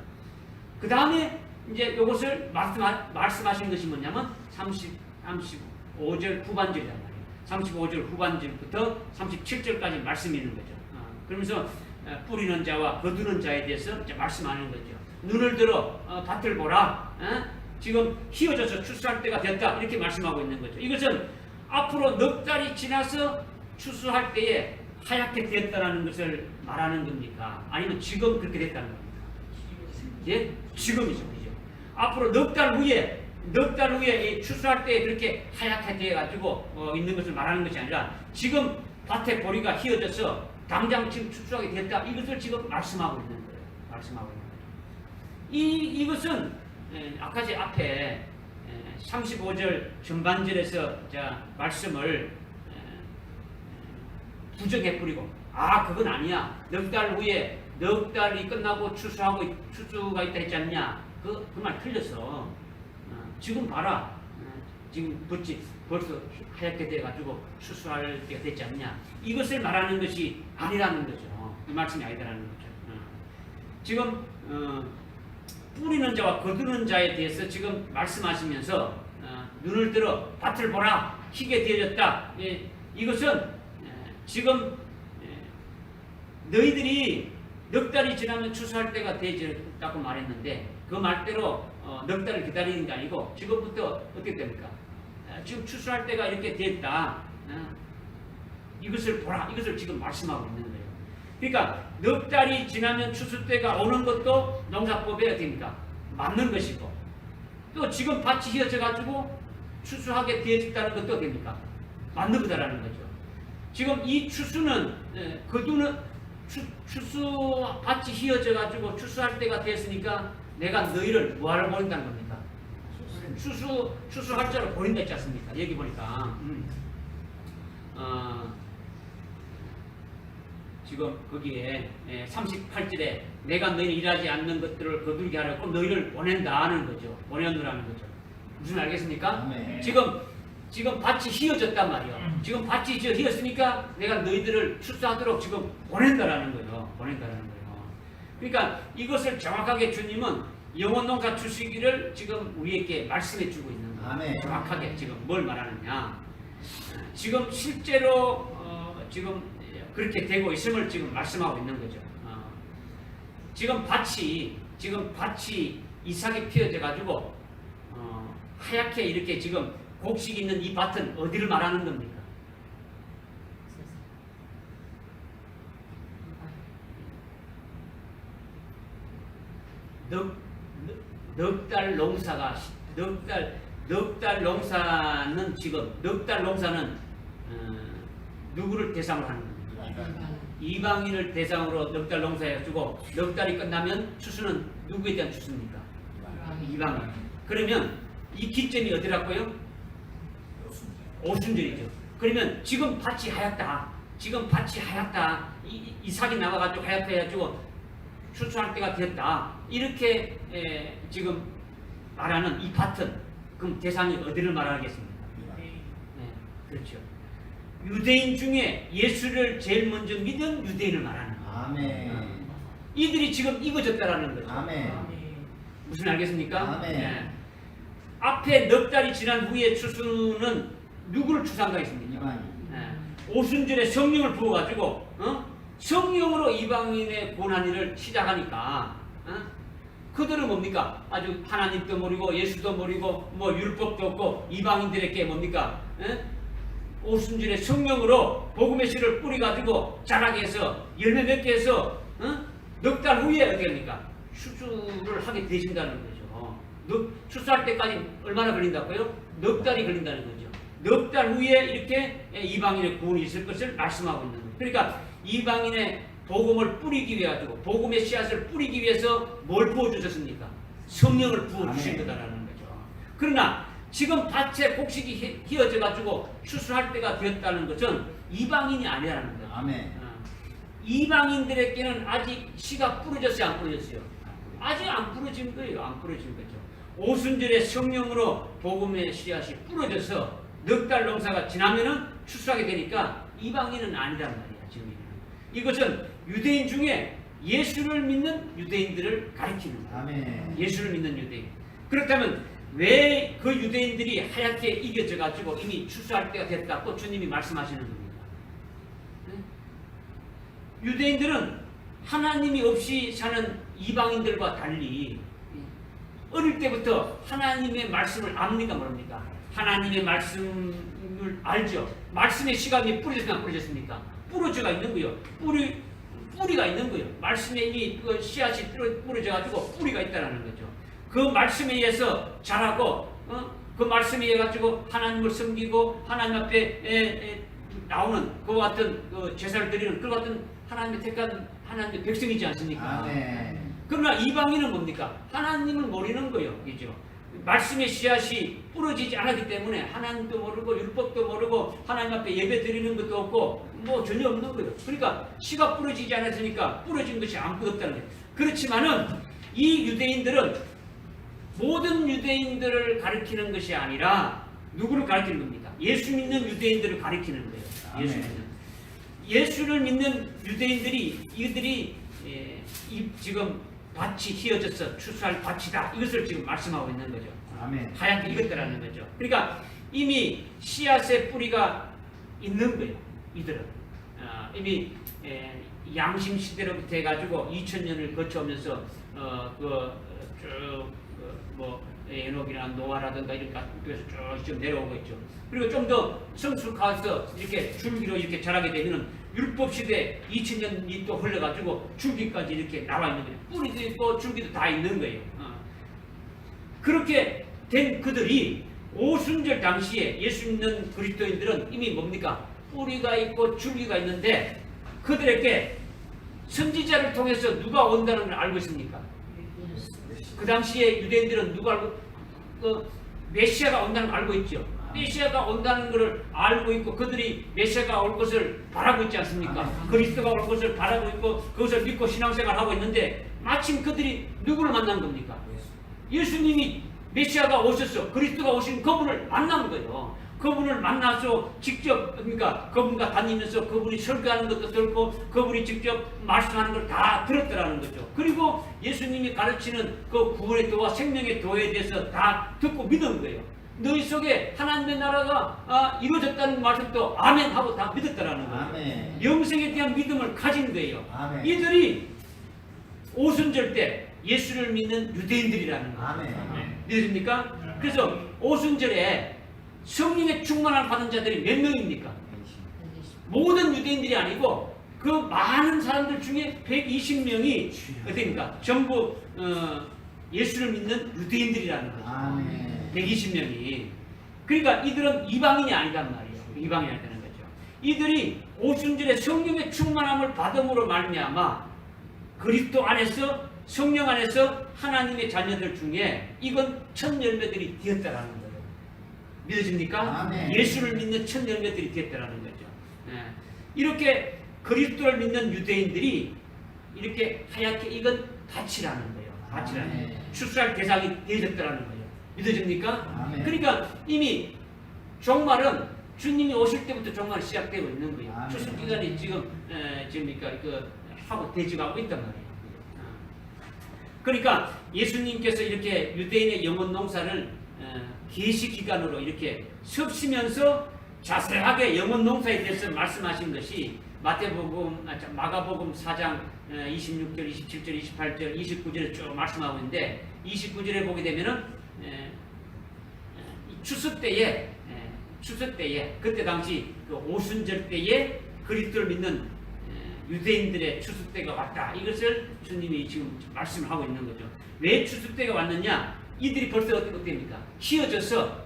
Speaker 1: 그 다음에 이제 이것을 말씀하신 것이 뭐냐면 35절 후반절이란 말이에요. 35절 후반절부터 37절까지 말씀이 있는 거죠. 그러면서 뿌리는 자와 거두는 자에 대해서 이제 말씀하는 거죠. 눈을 들어 밭을 보라. 지금 휘어져서 추수할 때가 됐다. 이렇게 말씀하고 있는 거죠. 이것은 앞으로 넉 달이 지나서 추수할 때에 하얗게 됐다는 것을 말하는 겁니까? 아니면 지금 그렇게 됐다는 겁니까? 예? 지금이죠. 그죠? 앞으로 넉 달 후에 이 추수할 때 그렇게 하얗게 되어가지고 있는 것을 말하는 것이 아니라 지금 밭에 보리가 휘어져서 당장 지금 추수하게 됐다. 이것을 지금 말씀하고 있는 거예요. 말씀하고 있는 거예요. 이것은 아까 제 앞에 35절 전반절에서 자 말씀을 부정해 뿌리고 그건 아니야. 넉 달 후에 넉 달이 끝나고 추수가 있다 했지 않냐. 그 말 틀렸어. 지금 봐라. 지금 벌써 하얗게 돼가지고 추수할 때가 됐지 않냐. 이것을 말하는 것이 아니라는 거죠. 이 말씀이 아니라는 거죠. 지금 뿌리는 자와 거두는 자에 대해서 지금 말씀하시면서 눈을 들어 밭을 보라. 희게 되어졌다. 이것은 지금 너희들이 넉 달이 지나면 추수할 때가 되었다고 말했는데 그 말대로 넉 달을 기다리는 게 아니고 지금부터 어떻게 됩니까? 지금 추수할 때가 이렇게 됐다. 이것을 보라. 이것을 지금 말씀하고 있는 거예요. 그러니까 넉 달이 지나면 추수 때가 오는 것도 농사법에 어떻습니까? 맞는 것이고 또 지금 밭이 휘어져 가지고 추수하게 되어졌다는 것도 어떻습니까? 맞는 거다라는 거죠. 지금 이 추수는 거두는 밭이 휘어져 가지고 추수할 때가 됐으니까 내가 너희를 뭐하러 보낸다는 겁니까? 추수할 자로 보낸다 했지 않습니까? 여기 보니까 지금 거기에 38절에 내가 너희는 일하지 않는 것들을 거두게 하려고 너희를 보낸다는 거죠. 보내느라는 거죠. 무슨 알겠습니까?
Speaker 3: 네.
Speaker 1: 지금 밭이 휘어졌단 말이에요. 지금 밭이 휘었으니까 내가 너희들을 출사하도록 지금 보낸다라는 거예요. 보낸다라는 거예요. 그러니까 이것을 정확하게 주님은 영원 농사 주시기를 지금 우리에게 말씀해 주고 있는 거예요.
Speaker 3: 아멘.
Speaker 1: 정확하게 지금 뭘 말하느냐. 지금 실제로 지금 그렇게 되고 있음을 지금 말씀하고 있는 거죠. 지금 밭이 이삭이 피어져 가지고 하얗게 이렇게 지금 곡식 있는 이 밭은 어디를 말하는 겁니까? 넉 달 농사가 넉 달 농사는 지금 넉 달 농사는 누구를 대상으로 하는 겁니까? 이방인을 대상으로 넉 달 농사해주고 넉 달이 끝나면 추수는 누구에 대한 추수입니까? 이방인. 그러면 이 기점이 어디라고요? 오순절이죠. 그러면 지금 밭이 하얗다. 이삭이 나와가지고 하얗게 해가지고 추수할 때가 됐다. 이렇게 지금 말하는 이 밭은 그럼 대상이 어디를 말하겠습니까? 그렇죠. 유대인 중에 예수를 제일 먼저 믿은 유대인을 말하는 거예요.
Speaker 3: 아멘.
Speaker 1: 이들이 지금 익어졌다라는 거죠.
Speaker 3: 아멘.
Speaker 1: 무슨 알겠습니까?
Speaker 3: 아멘.
Speaker 1: 앞에 넉 달이 지난 후에 추수는 누구를 추수한가 했습니까?
Speaker 3: 이방인.
Speaker 1: 오순절에 성령을 부어가지고 성령으로 이방인의 고난일을 시작하니까 그들은 뭡니까? 아주 하나님도 모르고 예수도 모르고 뭐 율법도 없고 이방인들에게 뭡니까? 오순절에 성령으로 복음의 씨를 뿌리가지고 자라게 해서 열매 맺게 해서 넉 달 후에 어떻게 합니까? 추수를 하게 되신다는 거죠. 추수할 때까지 얼마나 걸린다고요? 넉 달이 걸린다는 거죠. 넉 달 후에 이렇게 이방인의 구원이 있을 것을 말씀하고 있는 거예요. 그러니까 이방인의 복음을 뿌리기 위해 가지고 복음의 씨앗을 뿌리기 위해서 뭘 부어주셨습니까? 성령을 부어주신 거다라는 거죠. 그러나 지금 밭에 곡식이 휘어져 가지고 추수할 때가 되었다는 것은 이방인이 아니라는 거예요.
Speaker 3: 아멘.
Speaker 1: 이방인들에게는 아직 씨가 뿌려졌어요, 안 뿌려졌어요? 아직 안 뿌려진 거예요. 안 뿌려진 거죠. 오순절에 성령으로 복음의 씨앗이 뿌려져서 넉 달 농사가 지나면은 추수하게 되니까 이방인은 아니란 말이야. 지금 이것은 유대인 중에 예수를 믿는 유대인들을 가리키는 거예요.
Speaker 3: 아멘.
Speaker 1: 예수를 믿는 유대인. 그렇다면 왜 그 유대인들이 하얗게 이겨져 가지고 이미 추수할 때가 됐다고 주님이 말씀하시는 겁니까? 유대인들은 하나님이 없이 사는 이방인들과 달리 어릴 때부터 하나님의 말씀을 압니까 모릅니까? 하나님의 말씀을 알죠. 말씀의 시각이 뿌려졌습니까? 뿌려졌습니까? 뿌려져가 있는 거예요. 뿌리가 있는 거예요. 말씀에 이미 그 씨앗이 뿌려져가지고 뿌리가 있다는 거죠. 그 말씀에 의해서 자라고 그 말씀에 의해 가지고 하나님을 섬기고 하나님 앞에 나오는 그와 같은 그 제사를 드리는 그 같은 하나님의 택한 하나님의 백성이지 않습니까?
Speaker 3: 아멘.
Speaker 1: 그러나 이방인은 뭡니까? 하나님을 모르는 거예요. 그죠? 말씀의 씨앗이 뿌려지지 않았기 때문에 하나님도 모르고 율법도 모르고 하나님 앞에 예배 드리는 것도 없고 뭐 전혀 없는 거예요. 그러니까 씨가 뿌려지지 않았으니까 뿌려진 것이 아무것도 없다는 거예요. 그렇지만은 이 유대인들은 모든 유대인들을 가리키는 것이 아니라 누구를 가리키는 겁니까? 예수 믿는 유대인들을 가리키는 거예요. 예수를 믿는 유대인들이 이들이 지금 밭이 휘어져서 추수할 밭이다. 이것을 지금 말씀하고 있는 거죠.
Speaker 3: 아멘.
Speaker 1: 하얗게 익었다라는 거죠. 그러니까 이미 씨앗의 뿌리가 있는 거예요. 이들은 이미 양심 시대로부터 해가지고 2000년을 거쳐오면서 뭐 에녹이나 노아라든가 이런 쪽에서 쭉 내려오고 있죠. 그리고 좀 더 성숙해서 이렇게 줄기로 이렇게 자라게 되면은 율법 시대 2000년이 또 흘러가지고 줄기까지 이렇게 나와 있는 거예요. 뿌리도 있고 줄기도 다 있는 거예요. 그렇게 된 그들이 오순절 당시에 예수 믿는 그리스도인들은 이미 뭡니까? 뿌리가 있고 줄기가 있는데 그들에게 선지자를 통해서 누가 온다는 걸 알고 있습니까? 그 당시에 유대인들은 누가 알고 메시아가 온다는 걸 알고 있죠. 메시아가 온다는 것을 알고 있고 그들이 메시아가 올 것을 바라고 있지 않습니까? 그리스도가 올 것을 바라고 있고 그것을 믿고 신앙생활하고 있는데 마침 그들이 누구를 만난 겁니까? 예수님이 메시아가 오셔서 그리스도가 오신 그분을 만난 거예요. 그분을 만나서 직접 그러니까 그분과 다니면서 그분이 설교하는 것도 들고 그분이 직접 말씀하는 걸 다 들었더라는 거죠. 그리고 예수님이 가르치는 그 구원의 도와 생명의 도에 대해서 다 듣고 믿은 거예요. 너희 속에 하나님의 나라가 이루어졌다는 말씀도 아멘 하고 다 믿었더라는 거예요.
Speaker 3: 아멘.
Speaker 1: 영생에 대한 믿음을 가진 거예요.
Speaker 3: 아멘.
Speaker 1: 이들이 오순절 때 예수를 믿는 유대인들이라는 거예요.
Speaker 3: 아멘.
Speaker 1: 믿으십니까? 그래서 오순절에 성령의 충만함을 받은 자들이 몇 명입니까? 모든 유대인들이 아니고 그 많은 사람들 중에 120명이 어떻습니까? 전부 예수를 믿는 유대인들이라는 거죠.
Speaker 3: 아멘.
Speaker 1: 120명이. 그러니까 이들은 이방인이 아니란 말이에요. 이방인이 아니라는 거죠. 이들이 오순절에 성령의 충만함을 받음으로 말미암아 그리스도 안에서 성령 안에서 하나님의 자녀들 중에 이건 첫 열매들이 되었다라는 거예요. 믿어집니까?
Speaker 3: 아멘.
Speaker 1: 예수를 믿는 첫 열매들이 되었다라는 거죠. 이렇게 그리스도를 믿는 유대인들이 이렇게 하얗게 익은 밭이라는 거예요. 밭이라는 거예요. 추수할 대상이 되어졌다라는 거예요. 믿어집니까?
Speaker 3: 아멘.
Speaker 1: 그러니까 이미 종말은 주님이 오실 때부터 종말이 시작되고 있는 거예요.
Speaker 3: 아멘.
Speaker 1: 추수 기간이 지금 하고 대지가고 있단 말이에요. 그러니까 예수님께서 이렇게 유대인의 영혼 농사를 계시 기간으로 이렇게 섭시면서 자세하게 영혼 농사에 대해서 말씀하신 것이 마가복음 4장 26절, 27절, 28절, 29절에 쭉 말씀하고 있는데 29절에 보게 되면은 추수 때에 그때 당시 그 오순절 때에 그리스도를 믿는 유대인들의 추수 때가 왔다. 이것을 주님이 지금 말씀을 하고 있는 거죠. 왜 추수 때가 왔느냐? 이들이 벌써 어떻게 됩니까? 휘어져서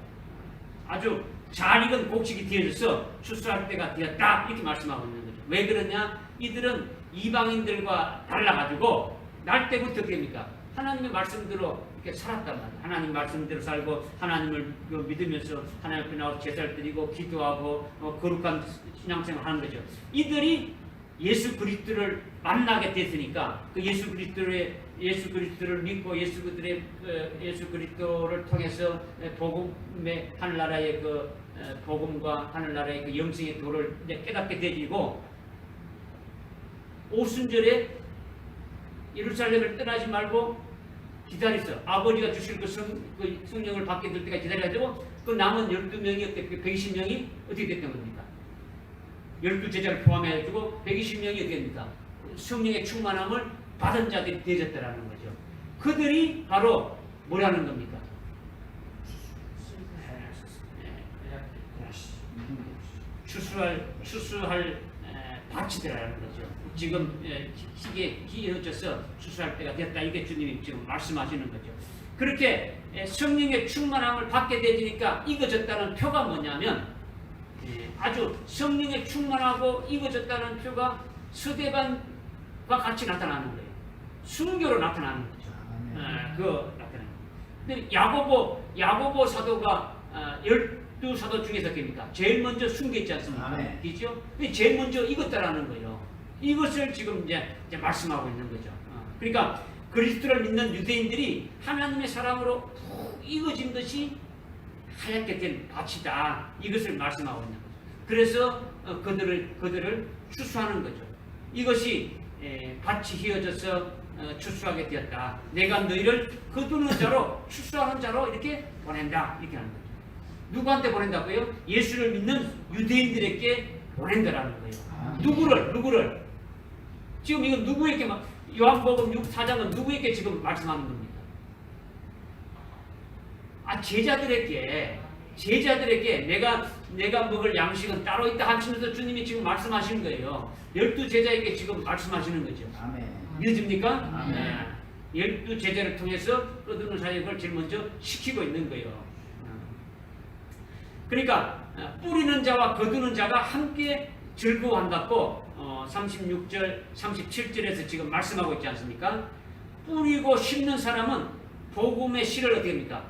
Speaker 1: 아주 잘 익은 곡식이 되어져서 추수할 때가 되었다. 이렇게 말씀하고 있는 거죠. 왜 그러냐? 이들은 이방인들과 달라가지고 날 때부터 어떻게 됩니까? 하나님의 말씀대로 이렇게 살았단 말이에요. 하나님 말씀대로 살고 하나님을 믿으면서 하나님 앞에 나와서 제사를 드리고 기도하고 거룩한 신앙생활을 하는 거죠. 이들이 예수 그리스도를 만나게 됐으니까 그 예수 그리스도를 믿고 예수 그리스도를 통해서 복음의 하늘나라의 그 복음과 하늘나라의 그 영생의 도를 이제 깨닫게 되지고 오순절에 예루살렘을 떠나지 말고 기다리서 아버지가 주실 그 성령을 받게 될 때까지 기다려가지고 그 남은 12명이 120명이 어떻게 됐던 겁니까? 12제자를 포함해가지고 120명이 어떻게 됩니까? 성령의 충만함을 받은 자들이 되어졌다라는 거죠. 그들이 바로 뭐라는 겁니까? 추수할 밭이라는 거죠. 지금 시기에 기어져서 추수할 때가 됐다. 이게 주님이 지금 말씀하시는 거죠. 그렇게 성령의 충만함을 받게 되니까 익어졌다는 표가 뭐냐면 아주 성령의 충만하고 익어졌다는 표가 스데반과 같이 나타나는 거예요. 순교로 나타나는 거죠. 그 나타나는 거예요. 근데 야고보 사도가 12사도 중에서 뭡니까? 제일 먼저 순교했지 않습니까? 그렇죠? 제일 먼저 익었다라는 거예요. 이것을 지금 이제 말씀하고 있는 거죠. 그러니까 그리스도를 믿는 유대인들이 하나님의 사랑으로 푹 익어진 것이 하얗게 된 밭이다. 이것을 말씀하고 있는 거죠. 그래서 그들을 추수하는 거죠. 이것이 밭이 휘어져서 추수하게 되었다. 내가 너희를 거두는 자로 추수하는 자로 이렇게 보낸다. 이렇게 하는 거죠. 누구한테 보낸다고요? 예수를 믿는 유대인들에게 보낸다라는 거예요. 누구를? 지금 이건 누구에게 요한복음 4장은 누구에게 지금 말씀하는 겁니까? 제자들에게 내가 먹을 양식은 따로 있다 하시면서 주님이 지금 말씀하시는 거예요. 12제자에게 지금 말씀하시는 거죠. 믿어집니까? 12제자를 통해서 거두는 사역을 제일 먼저 시키고 있는 거예요. 그러니까 뿌리는 자와 거두는 자가 함께 즐거워한다고 36절, 37절에서 지금 말씀하고 있지 않습니까? 뿌리고 심는 사람은 복음의 씨를 어떻게 합니까?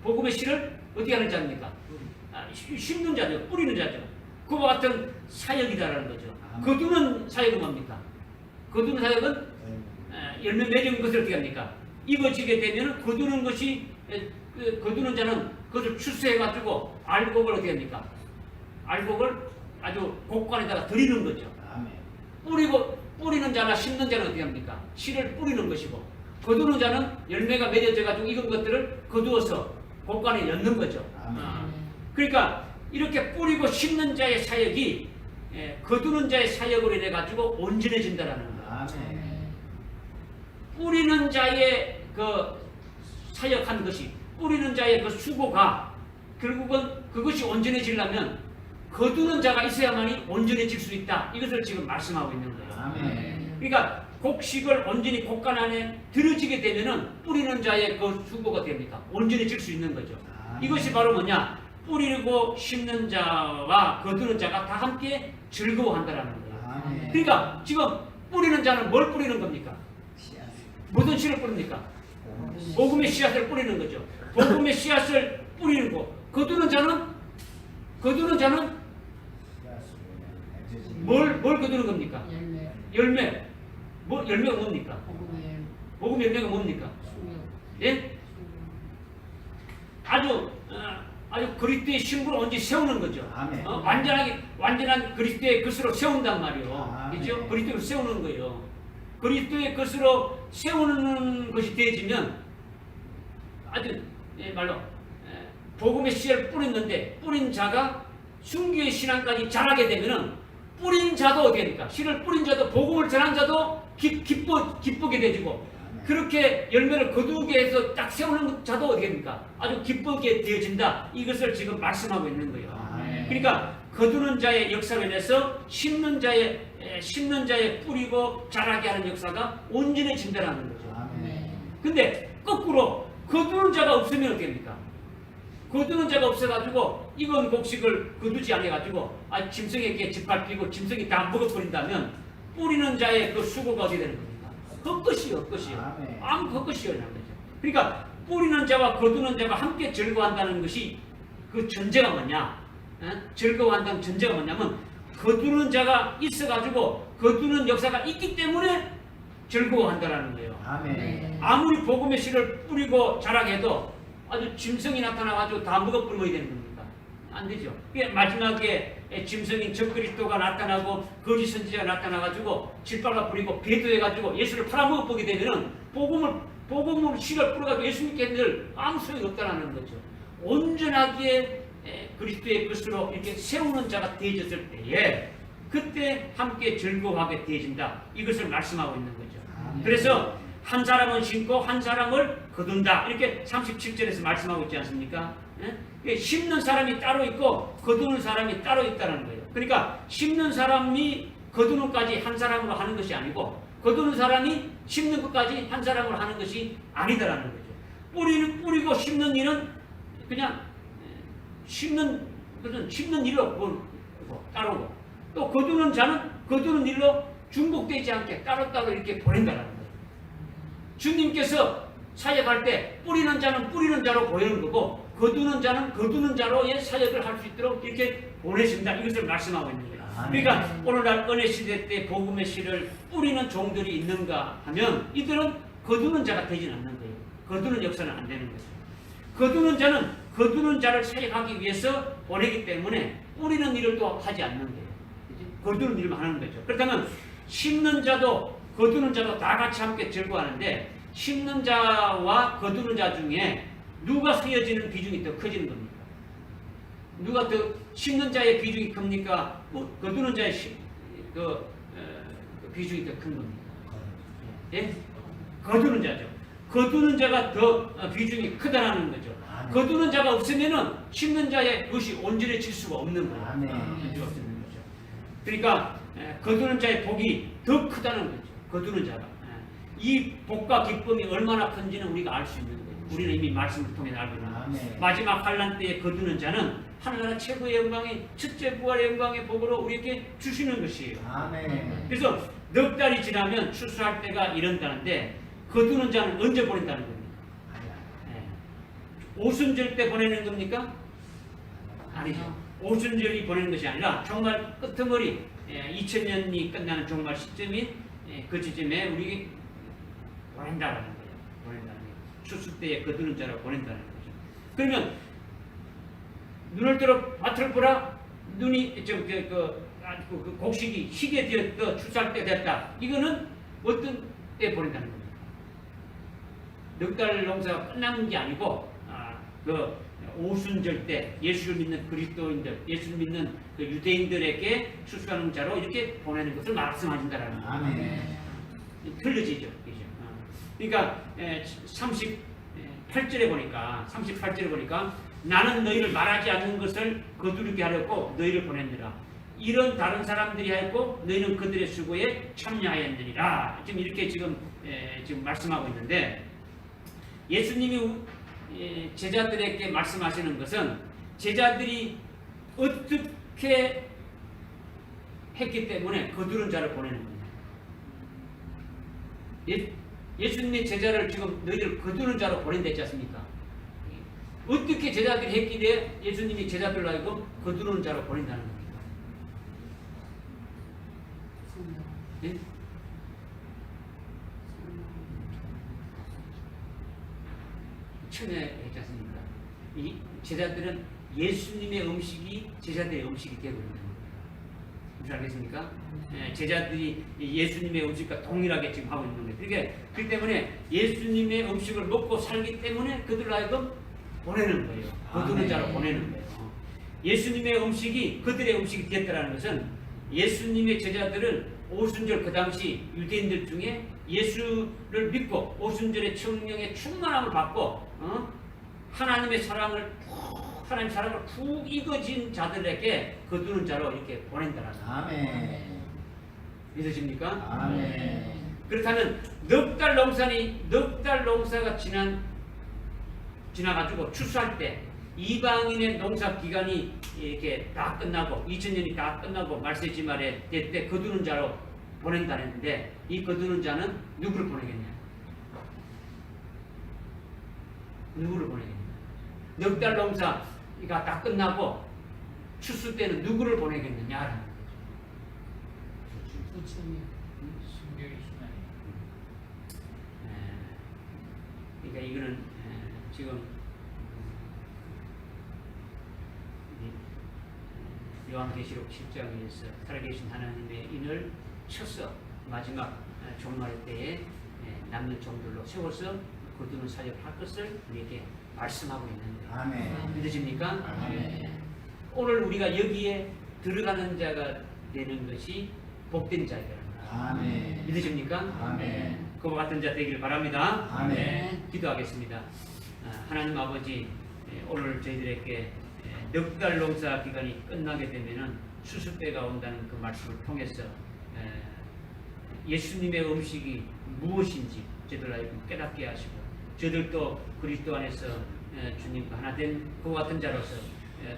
Speaker 1: 복음의 씨를 어떻게 하는 자입니까? 심는 자죠. 뿌리는 자죠. 그와 같은 사역이다라는 거죠. 거두는 사역은 뭡니까? 거두는 사역은 열매 맺은 것을 어떻게 합니까? 익어지게 되면 거두는 거두는 자는 그것을 추수해가지고 알곡을 어떻게 합니까? 알곡을 아주 곡간에다가 드리는 거죠. 뿌리는 자나 심는 자는 어떻게 합니까? 씨를 뿌리는 것이고, 거두는 자는 열매가 맺어져가지고 익은 것들을 거두어서 곡간에 넣는 거죠. 그러니까 이렇게 뿌리고 심는 자의 사역이 거두는 자의 사역으로 인해 가지고 온전해진다라는 거예요. 뿌리는 자의 그 사역한 것이, 뿌리는 자의 그 수고가 결국은 그것이 온전해지려면 거두는 자가 있어야만이 온전해질 수 있다. 이것을 지금 말씀하고 있는 거예요. 그러니까 곡식을 온전히 곡간 안에 들어지게 되면은 뿌리는 자의 그 수고가 됩니까? 온전해질 수 있는 거죠. 이것이 바로 뭐냐? 뿌리고 심는 자와 거두는 자가 다 함께 즐거워한다라는 거예요. 그러니까 지금 뿌리는 자는 뭘 뿌리는 겁니까? 무슨 씨를 뿌립니까? 복음의 씨앗을 뿌리는 거죠. 복음의 씨앗을 뿌리는 거. 거두는 자는 뭘 거두는 겁니까? 열매. 열매가 뭡니까? 복음 열매가 뭡니까? 예? 아주 그리스도의 신부를 언제 세우는 거죠. 완전한 그리스도의 것으로 세운단 말이에요. 그렇죠? 그리스도를 세우는 거예요. 그리스도의 것으로 세우는 것이 되어지면 아주 말로 복음의 씨를 뿌렸는데 뿌린 자가 순교의 신앙까지 자라게 되면은 뿌린 자도 어떻게 됩니까? 씨를 뿌린 자도 복음을 전한 자도 기쁘게 되지고 그렇게 열매를 거두게 해서 딱 세우는 자도 어떻게 됩니까? 아주 기쁘게 되어진다. 이것을 지금 말씀하고 있는 거예요. 그러니까 거두는 자의 역사로 인해서 심는 자의 뿌리고 자라게 하는 역사가 온전해진다는 거죠. 근데 거꾸로 거두는 자가 없으면 어떻게 됩니까? 거두는 자가 없어가지고 익은 곡식을 거두지 않아가지고 짐승에게 짓밟히고 짐승이 다 먹어버린다면 뿌리는 자의 그 수고가 어떻게 되는 겁니까? 헛것이요. 아무 헛것이요라는 거죠. 그러니까 뿌리는 자와 거두는 자가 함께 즐거워한다는 것이 그 전제가 뭐냐? 즐거워한다는 전제가 뭐냐면 거두는 자가 있어가지고 거두는 역사가 있기 때문에 즐거워한다라는 거예요. 아무리 복음의 씨를 뿌리고 자라게 해도 아주 짐승이 나타나가지고 다 먹어버려야 되는 겁니까? 안 되죠. 마지막에 짐승인 적그리스도가 나타나고 거짓 선지자가 나타나가지고 짓밟아 버리고 배도해가지고 예수를 팔아먹어보게 되면은 복음을 씨를 뿌려가지고 예수 믿게 늘 아무 소용이 없다는 거죠. 온전하게 그리스도의 것으로 이렇게 세우는 자가 되어졌을 때에 그때 함께 즐거워하게 되어진다. 이것을 말씀하고 있는 거죠.
Speaker 3: 아멘.
Speaker 1: 그래서 한 사람은 심고 한 사람을 거둔다. 이렇게 37절에서 말씀하고 있지 않습니까? 예? 심는 사람이 따로 있고 거두는 사람이 따로 있다는 거예요. 그러니까 심는 사람이 거두는 것까지 한 사람으로 하는 것이 아니고 거두는 사람이 심는 것까지 한 사람으로 하는 것이 아니다라는 거죠. 뿌리고 심는 일은 그냥 심는 일로 따르고 또 거두는 자는 거두는 일로 중복되지 않게 따로따로 이렇게 보낸다는 거예요. 주님께서 사역할 때 뿌리는 자는 뿌리는 자로 보이는 거고 거두는 자는 거두는 자로의 사역을 할 수 있도록 이렇게 보내신다. 이것을 말씀하고 있는 거예요. 그러니까 오늘날 은혜 시대 때 복음의 씨를 뿌리는 종들이 있는가 하면 이들은 거두는 자가 되지는 않는 거예요. 거두는 역사는 안 되는 거죠. 거두는 자는 거두는 자를 사역하기 위해서 보내기 때문에 뿌리는 일을 또 하지 않는 거예요. 거두는 일만 하는 거죠. 그렇다면 심는 자도 거두는 자도 다 같이 함께 즐거워하는데 심는 자와 거두는 자 중에 누가 쓰여지는 비중이 더 커지는 겁니까? 누가 더 심는 자의 비중이 큽니까? 거두는 자의 비중이 더 큰 겁니까? 예? 거두는 자죠. 거두는 자가 더 비중이 크다는 거죠. 거두는 자가 없으면은 심는 자의 것이 온전해질 수가 없는 거예요. 그러니까 거두는 자의 복이 더 크다는 거죠. 거두는 자가. 이 복과 기쁨이 얼마나 큰지는 우리가 알 수 있는 거예요. 우리는 이미 말씀을 통해 알고 있는 거예요. 마지막 환난 때에 거두는 자는 하나님 최고의 영광의 첫째 부활의 영광의 복으로 우리에게 주시는 것이에요.
Speaker 3: 아멘.
Speaker 1: 그래서 넉 달이 지나면 추수할 때가 이른다는데 거두는 자는 언제 보낸다는 겁니까? 오순절 때 보내는 겁니까? 아니죠. 오순절이 보내는 것이 아니라 정말 끄트머리 2000년이 끝나는 정말 시점인 그 지점에 우리 보낸다는 거예요. 보낸다는 거예요. 추수 때에 거두는 자를 보낸다는 거죠. 그러면 눈을 들어 밭을 보라 눈이 그 곡식이 희게 되었다 추수할 때 됐다. 이거는 어떤 때 보낸다는 겁니까? 넉 달 농사가 끝나는 게 아니고 그 오순절 때 예수를 믿는 그리스도인들, 예수를 믿는 그 유대인들에게 추수하는 자로 이렇게 보내는 것을 말씀하신다라는 거예요.
Speaker 3: 아멘.
Speaker 1: 틀려지죠, 그죠? 그러니까 38절에 보니까 나는 너희를 말하지 않는 것을 거두르게 하려고 너희를 보냈느라. 이런 다른 사람들이 하였고 너희는 그들의 수고에 참여하였느니라. 지금 이렇게 지금 말씀하고 있는데 예수님이 제자들에게 말씀하시는 것은 제자들이 어떻게 했기 때문에 거두는 자를 보내는 겁니다. 예수님의 제자를 지금 너희들 거두는 자로 보낸다지 않습니까? 어떻게 제자들이 했기에 예수님이 제자들로 하여금 거두는 자로 보낸다는 겁니까? 네? 처음에 했지 않습니까? 이 제자들은 예수님의 음식이 제자들의 음식이 되고 있는 거예요. 무슨 알겠습니까? 제자들이 예수님의 음식과 동일하게 지금 하고 있는 거예요. 그렇기 때문에 예수님의 음식을 먹고 살기 때문에 그들을 하여금 보내는 거예요. 거두는 자로 보내는 거예요. 예수님의 음식이 그들의 음식이 됐다는 것은 예수님의 제자들은 오순절 그 당시 유대인들 중에 예수를 믿고 오순절의 성령의 충만함을 받고 하나님의 사랑을 푹 익어진 자들에게 거두는 자로 이렇게 보낸다는 거예요.
Speaker 3: 아멘.
Speaker 1: 믿으십니까?
Speaker 3: 아멘.
Speaker 1: 그렇다면 넉 달 농사가 지나가지고 추수할 때 이방인의 농사 기간이 이렇게 다 끝나고 2000년이 다 끝나고 말세지 말에 될 때 거두는 자로 보낸다는데 이 거두는 자는 누구를 보내겠냐? 누구를 보내겠냐? 넉 달 농사가 다 끝나고 추수 때는 누구를 보내겠느냐? 그러니까 이거는 지금 요한계시록 10장에서 살아계신 하나님의 인을 쳐서 마지막 종말 때에 남는 종들로 세워서 거두는 사역할 것을 우리에게 말씀하고 있는데
Speaker 3: 아멘.
Speaker 1: 믿으십니까?
Speaker 3: 아멘.
Speaker 1: 오늘 우리가 여기에 들어가는 자가 되는 것이 복된 자이다.
Speaker 3: 아멘.
Speaker 1: 믿으십니까?
Speaker 3: 아멘.
Speaker 1: 그와 같은 자 되기를 바랍니다.
Speaker 3: 아멘.
Speaker 1: 기도하겠습니다. 하나님 아버지, 오늘 저희들에게 넉 달 농사 기간이 끝나게 되면은 수습때가 온다는 그 말씀을 통해서 예수님의 음식이 무엇인지 저희들 알고 깨닫게 하시고, 저희들도 그리스도 안에서 주님과 하나 된 그와 같은 자로서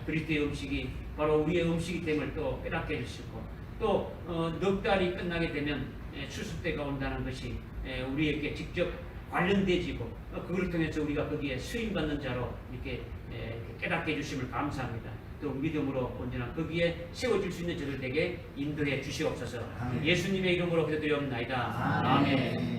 Speaker 1: 그리스도의 음식이 바로 우리의 음식이 됨을 또 깨닫게 해주시고, 또 넉 달이 끝나게 되면 수습때가 온다는 것이 우리에게 직접 관련되지고, 그걸 통해서 우리가 거기에 수임받는 자로 이렇게 깨닫게 해주심을 감사합니다. 또 믿음으로 온전한 거기에 세워줄 수 있는 저들에게 인도해 주시옵소서.
Speaker 3: 아멘.
Speaker 1: 예수님의 이름으로 기도드리옵나이다.
Speaker 3: 아멘.
Speaker 1: 아멘.